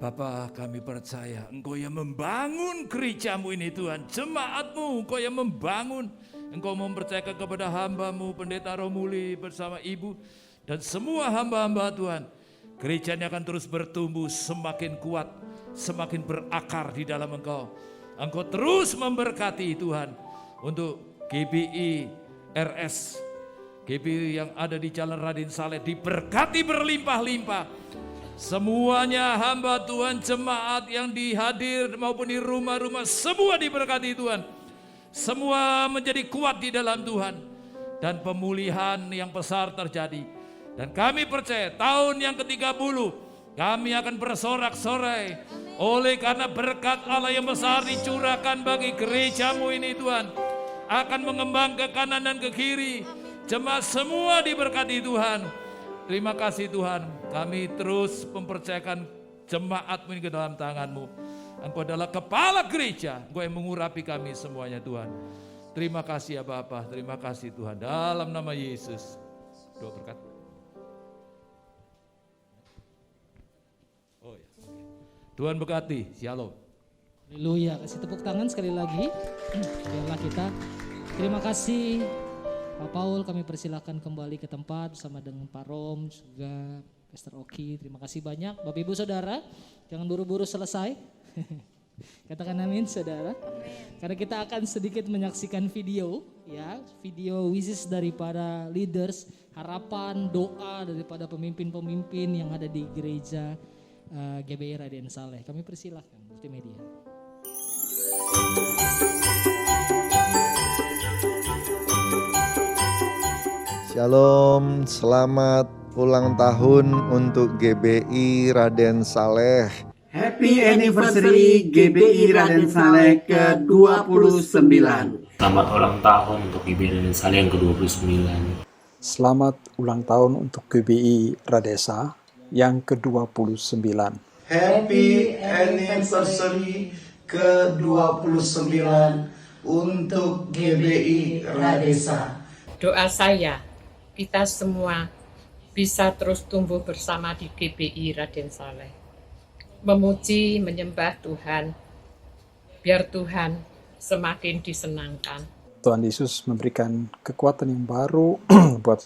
I: Bapa, kami percaya Engkau yang membangun gerejamu ini Tuhan, jemaatmu Engkau yang membangun. Engkau mempercayakan kepada hamba-Mu Pendeta Romuli bersama Ibu dan semua hamba-hamba Tuhan. Gerejanya akan terus bertumbuh semakin kuat, semakin berakar di dalam Engkau. Engkau terus memberkati Tuhan untuk GBI RS. GBI yang ada di Jalan Raden Saleh diberkati berlimpah-limpah. Semuanya hamba Tuhan, jemaat yang dihadir maupun di rumah-rumah, semua diberkati Tuhan. Semua menjadi kuat di dalam Tuhan. Dan pemulihan yang besar terjadi. Dan kami percaya tahun yang ke-30 kami akan bersorak-sorai. Oleh karena berkat Allah yang besar dicurahkan bagi gerejamu ini Tuhan. Akan mengembang ke kanan dan ke kiri. Jemaat semua diberkati Tuhan. Terima kasih Tuhan. Kami terus mempercayakan jemaatmu ini ke dalam tangan-Mu. Engkau adalah kepala gereja. Engkau yang mengurapi kami semuanya Tuhan. Terima kasih ya Bapa. Terima kasih Tuhan. Dalam nama Yesus. Doa berkat. Oh ya. Tuhan berkati. Shalom.
C: Haleluya. Kasih tepuk tangan sekali lagi. Biarlah kita. Terima kasih Pak Paul kami persilahkan kembali ke tempat bersama dengan Pak Rom juga Pastor Oki. Terima kasih banyak Bapak Ibu Saudara, jangan buru-buru selesai. Katakan amin saudara. Karena kita akan sedikit menyaksikan video ya, video wishes daripada leaders, harapan, doa daripada pemimpin-pemimpin yang ada di gereja GBI Raden Saleh. Kami persilahkan multimedia.
J: Shalom, selamat ulang tahun untuk GBI Raden Saleh.
K: Happy anniversary GBI Raden Saleh ke-29.
L: Selamat ulang tahun untuk GBI Raden Saleh yang ke-29.
M: Selamat ulang tahun untuk GBI Radesa yang ke-29.
E: Happy anniversary ke-29 untuk GBI Radesa.
N: Doa saya, kita semua bisa terus tumbuh bersama di GBI Raden Saleh. Memuji, menyembah Tuhan, biar Tuhan semakin disenangkan.
M: Tuhan Yesus memberikan kekuatan yang baru buat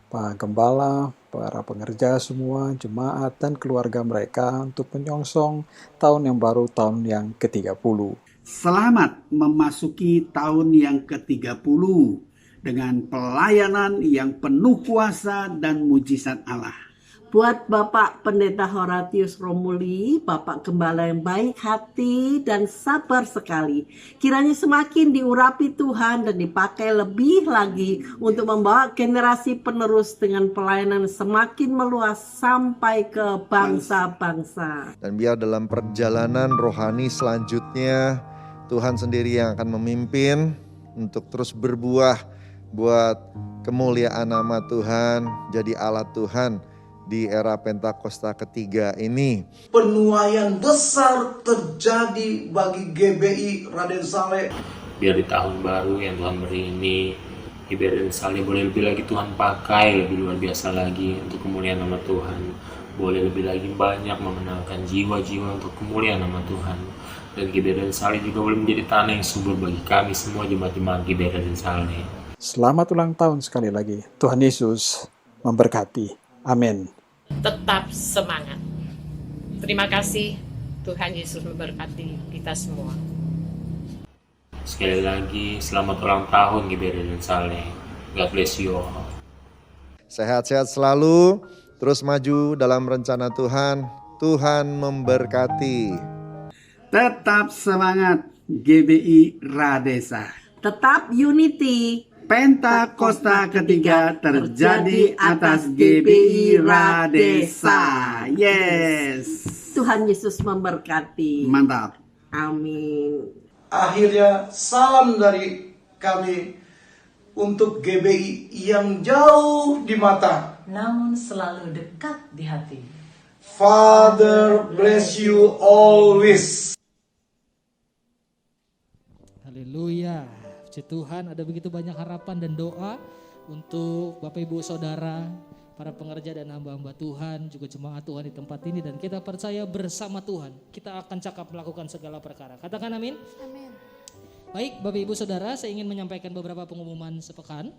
M: Pak Gembala, para pengerja semua, jemaat dan keluarga mereka untuk menyongsong tahun yang baru, tahun yang ke-30.
K: Selamat memasuki tahun yang ke-30 dengan pelayanan yang penuh kuasa dan mujizat Allah.
O: Buat Bapak Pendeta Horatius Romuli, Bapak Gembala yang baik hati dan sabar sekali. Kiranya semakin diurapi Tuhan dan dipakai lebih lagi untuk membawa generasi penerus dengan pelayanan semakin meluas sampai ke bangsa-bangsa.
J: Dan biar dalam perjalanan rohani selanjutnya, Tuhan sendiri yang akan memimpin untuk terus berbuah buat kemuliaan nama Tuhan, jadi alat Tuhan di era Pentakosta ketiga ini.
E: Penuaian besar terjadi bagi GBI Raden Saleh.
L: Biar di tahun baru yang Tuhan beri ini, GBI Raden Saleh boleh lebih lagi Tuhan pakai, lebih luar biasa lagi untuk kemuliaan nama Tuhan. Boleh lebih lagi banyak mengenalkan jiwa-jiwa untuk kemuliaan nama Tuhan. Dan GBI Raden Saleh juga boleh menjadi tanah yang subur bagi kami semua jemaat-jemaat GBI Raden Saleh.
M: Selamat ulang tahun sekali lagi. Tuhan Yesus memberkati. Amin.
N: Tetap semangat. Terima kasih, Tuhan Yesus memberkati kita semua.
L: Sekali lagi, selamat ulang tahun GBI Raden Saleh. God bless you all.
J: Sehat-sehat selalu, terus maju dalam rencana Tuhan. Tuhan memberkati.
K: Tetap semangat GBI Radesa.
O: Tetap unity.
K: Pentakosta ketiga terjadi atas GBI Radesa. Yes.
O: Tuhan Yesus memberkati.
K: Mantap.
O: Amin.
E: Akhirnya salam dari kami untuk GBI yang jauh di mata,
P: namun selalu dekat di hati.
E: Father bless you always.
C: Haleluya. Puji Tuhan, ada begitu banyak harapan dan doa untuk Bapak Ibu Saudara, para pengerja dan hamba-hamba Tuhan, juga jemaat Tuhan di tempat ini, dan kita percaya bersama Tuhan kita akan cakap melakukan segala perkara. Katakan amin.
A: Amin.
C: Baik Bapak Ibu Saudara, saya ingin menyampaikan beberapa pengumuman sepekan.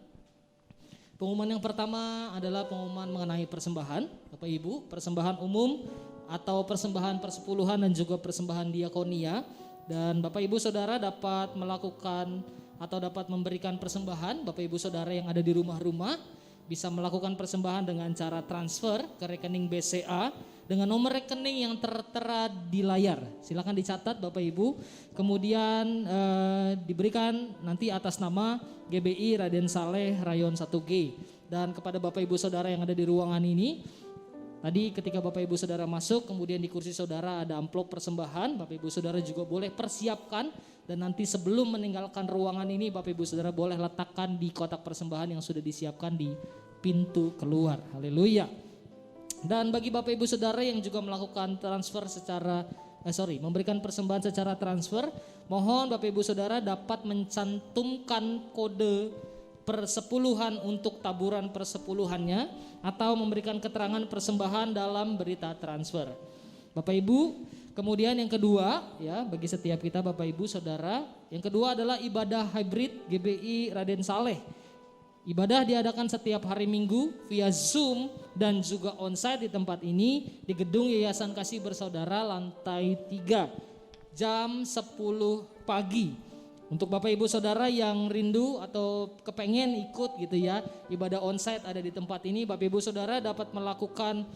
C: Pengumuman yang pertama adalah pengumuman mengenai persembahan. Bapak Ibu, persembahan umum atau persembahan persepuluhan dan juga persembahan diakonia. Dan Bapak Ibu Saudara dapat melakukan atau dapat memberikan persembahan. Bapak Ibu Saudara yang ada di rumah-rumah bisa melakukan persembahan dengan cara transfer ke rekening BCA dengan nomor rekening yang tertera di layar. Silakan dicatat Bapak Ibu. Kemudian diberikan nanti atas nama GBI Raden Saleh Rayon 1G. Dan kepada Bapak Ibu Saudara yang ada di ruangan ini, tadi ketika Bapak Ibu Saudara masuk, kemudian di kursi Saudara ada amplop persembahan. Bapak Ibu Saudara juga boleh persiapkan. Dan nanti sebelum meninggalkan ruangan ini, Bapak Ibu Saudara boleh letakkan di kotak persembahan yang sudah disiapkan di pintu keluar. Haleluya. Dan bagi Bapak Ibu Saudara yang juga melakukan transfer memberikan persembahan secara transfer, mohon Bapak Ibu Saudara dapat mencantumkan kode persepuluhan untuk taburan persepuluhannya atau memberikan keterangan persembahan dalam berita transfer. Bapak Ibu, kemudian yang kedua ya, bagi setiap kita Bapak Ibu Saudara, yang kedua adalah ibadah hybrid GBI Raden Saleh Ibadah diadakan setiap hari Minggu via Zoom dan juga onsite di tempat ini di gedung Yayasan Kasih Bersaudara lantai 3 jam 10 pagi. Untuk Bapak Ibu Saudara yang rindu atau kepengen ikut gitu ya, ibadah onsite ada di tempat ini, Bapak Ibu Saudara dapat melakukan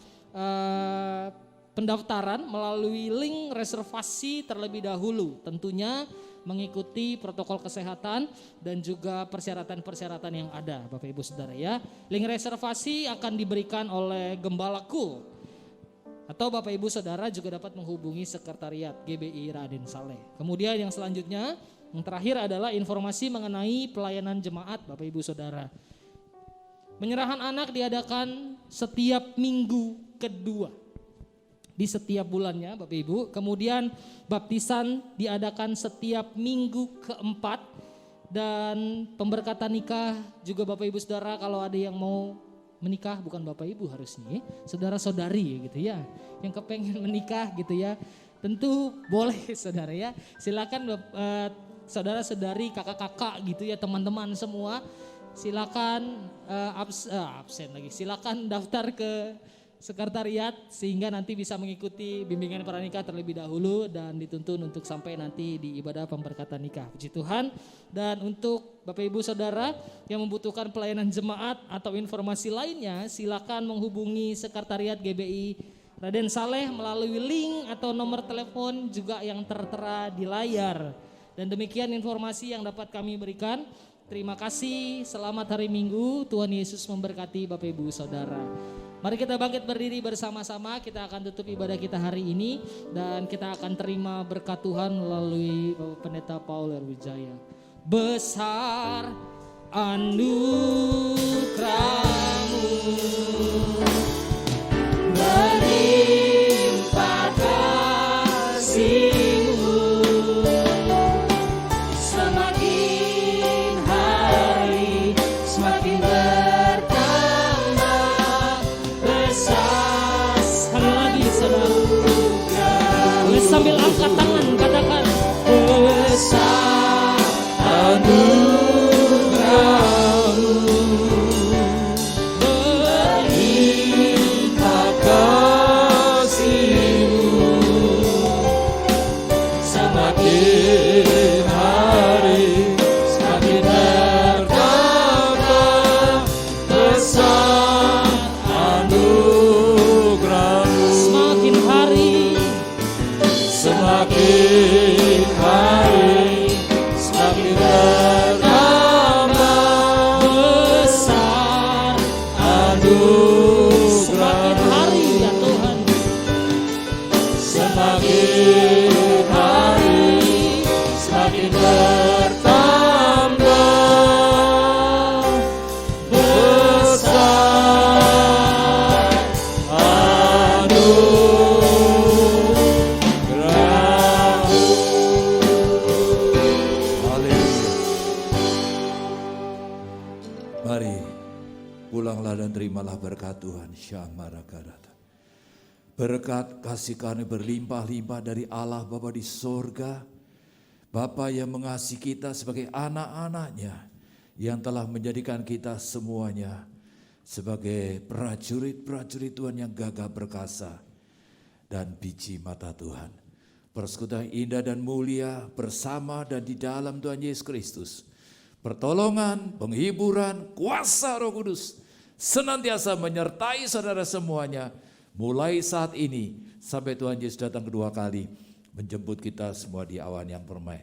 C: pendaftaran melalui link reservasi terlebih dahulu. Tentunya mengikuti protokol kesehatan dan juga persyaratan-persyaratan yang ada, Bapak Ibu Saudara ya. Link reservasi akan diberikan oleh Gembalaku atau Bapak Ibu Saudara juga dapat menghubungi sekretariat GBI Raden Saleh. Kemudian yang selanjutnya, yang terakhir adalah informasi mengenai pelayanan jemaat, Bapak Ibu Saudara. Penyerahan anak diadakan setiap minggu kedua di setiap bulannya, Bapak Ibu. Kemudian baptisan diadakan setiap minggu keempat, dan pemberkatan nikah juga Bapak Ibu Saudara kalau ada yang mau menikah, bukan Bapak Ibu harusnya, saudara-saudari gitu ya, yang kepengen menikah gitu ya, tentu boleh saudara ya. Silakan saudara-saudari, kakak-kakak gitu ya, teman-teman semua, silakan absen lagi, silakan daftar ke sekretariat sehingga nanti bisa mengikuti bimbingan pranikah terlebih dahulu dan dituntun untuk sampai nanti di ibadah pemberkatan nikah. Puji Tuhan. Dan untuk Bapak Ibu Saudara yang membutuhkan pelayanan jemaat atau informasi lainnya, silakan menghubungi sekretariat GBI Raden Saleh melalui link atau nomor telepon juga yang tertera di layar. Dan demikian informasi yang dapat kami berikan. Terima kasih, selamat hari Minggu, Tuhan Yesus memberkati Bapak Ibu Saudara. Mari kita bangkit berdiri bersama-sama, kita akan tutup ibadah kita hari ini dan kita akan terima berkat Tuhan melalui Bapak Pendeta Paul Wijaya. Besar anugerah-Mu, berlimpah kasih-Mu, semakin hari semakin bertambah besar. Sekali lagi saudara, sambil angkat tangan katakan besar anugerah-Mu, berlimpah kasih-Mu, semakin hari semakin bertambah besar anugerah-Mu, semakin hari semakin hari semakin bertambah besar anugerah-Mu, semakin hari ya Tuhan, semakin hari semakin bertambah besar anugerah-Mu.
I: Haleluya. Mari pulanglah dan terimalah berkat Tuhan. Syamarakarata. Berkat kasih karunia berlimpah-limpah dari Allah Bapa di sorga, Bapa yang mengasihi kita sebagai anak-anaknya, yang telah menjadikan kita semuanya sebagai prajurit-prajurit Tuhan yang gagah perkasa dan biji mata Tuhan. Persekutuan indah dan mulia bersama dan di dalam Tuhan Yesus Kristus, pertolongan, penghiburan, kuasa Roh Kudus senantiasa menyertai saudara semuanya, mulai saat ini sampai Tuhan Yesus datang kedua kali menjemput kita semua di awan yang permai.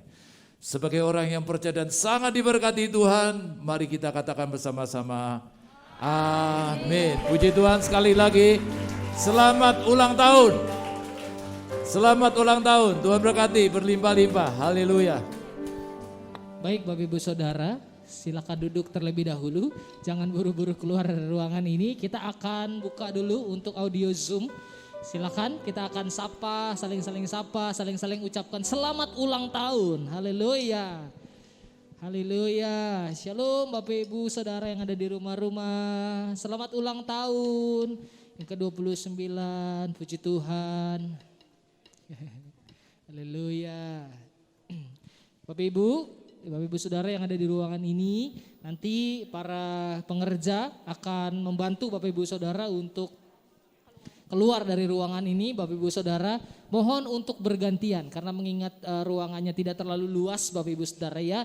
I: Sebagai orang yang percaya dan sangat diberkati Tuhan, mari kita katakan bersama-sama, amin. Puji Tuhan, sekali lagi selamat ulang tahun. Selamat ulang tahun, Tuhan berkati berlimpah-limpah, haleluya.
C: Baik Bapak Ibu Saudara, silakan duduk terlebih dahulu, jangan buru-buru keluar dari ruangan ini. Kita akan buka dulu untuk audio Zoom. Silakan, kita akan sapa, saling-saling sapa, saling-saling ucapkan selamat ulang tahun. Haleluya. Haleluya. Shalom Bapak Ibu Saudara yang ada di rumah-rumah. Selamat ulang tahun yang ke-29. Puji Tuhan. Haleluya. Bapak Ibu, Bapak Ibu Saudara yang ada di ruangan ini, nanti para pengerja akan membantu Bapak Ibu Saudara untuk keluar dari ruangan ini. Bapak Ibu Saudara, mohon untuk bergantian karena mengingat ruangannya tidak terlalu luas Bapak Ibu Saudara ya.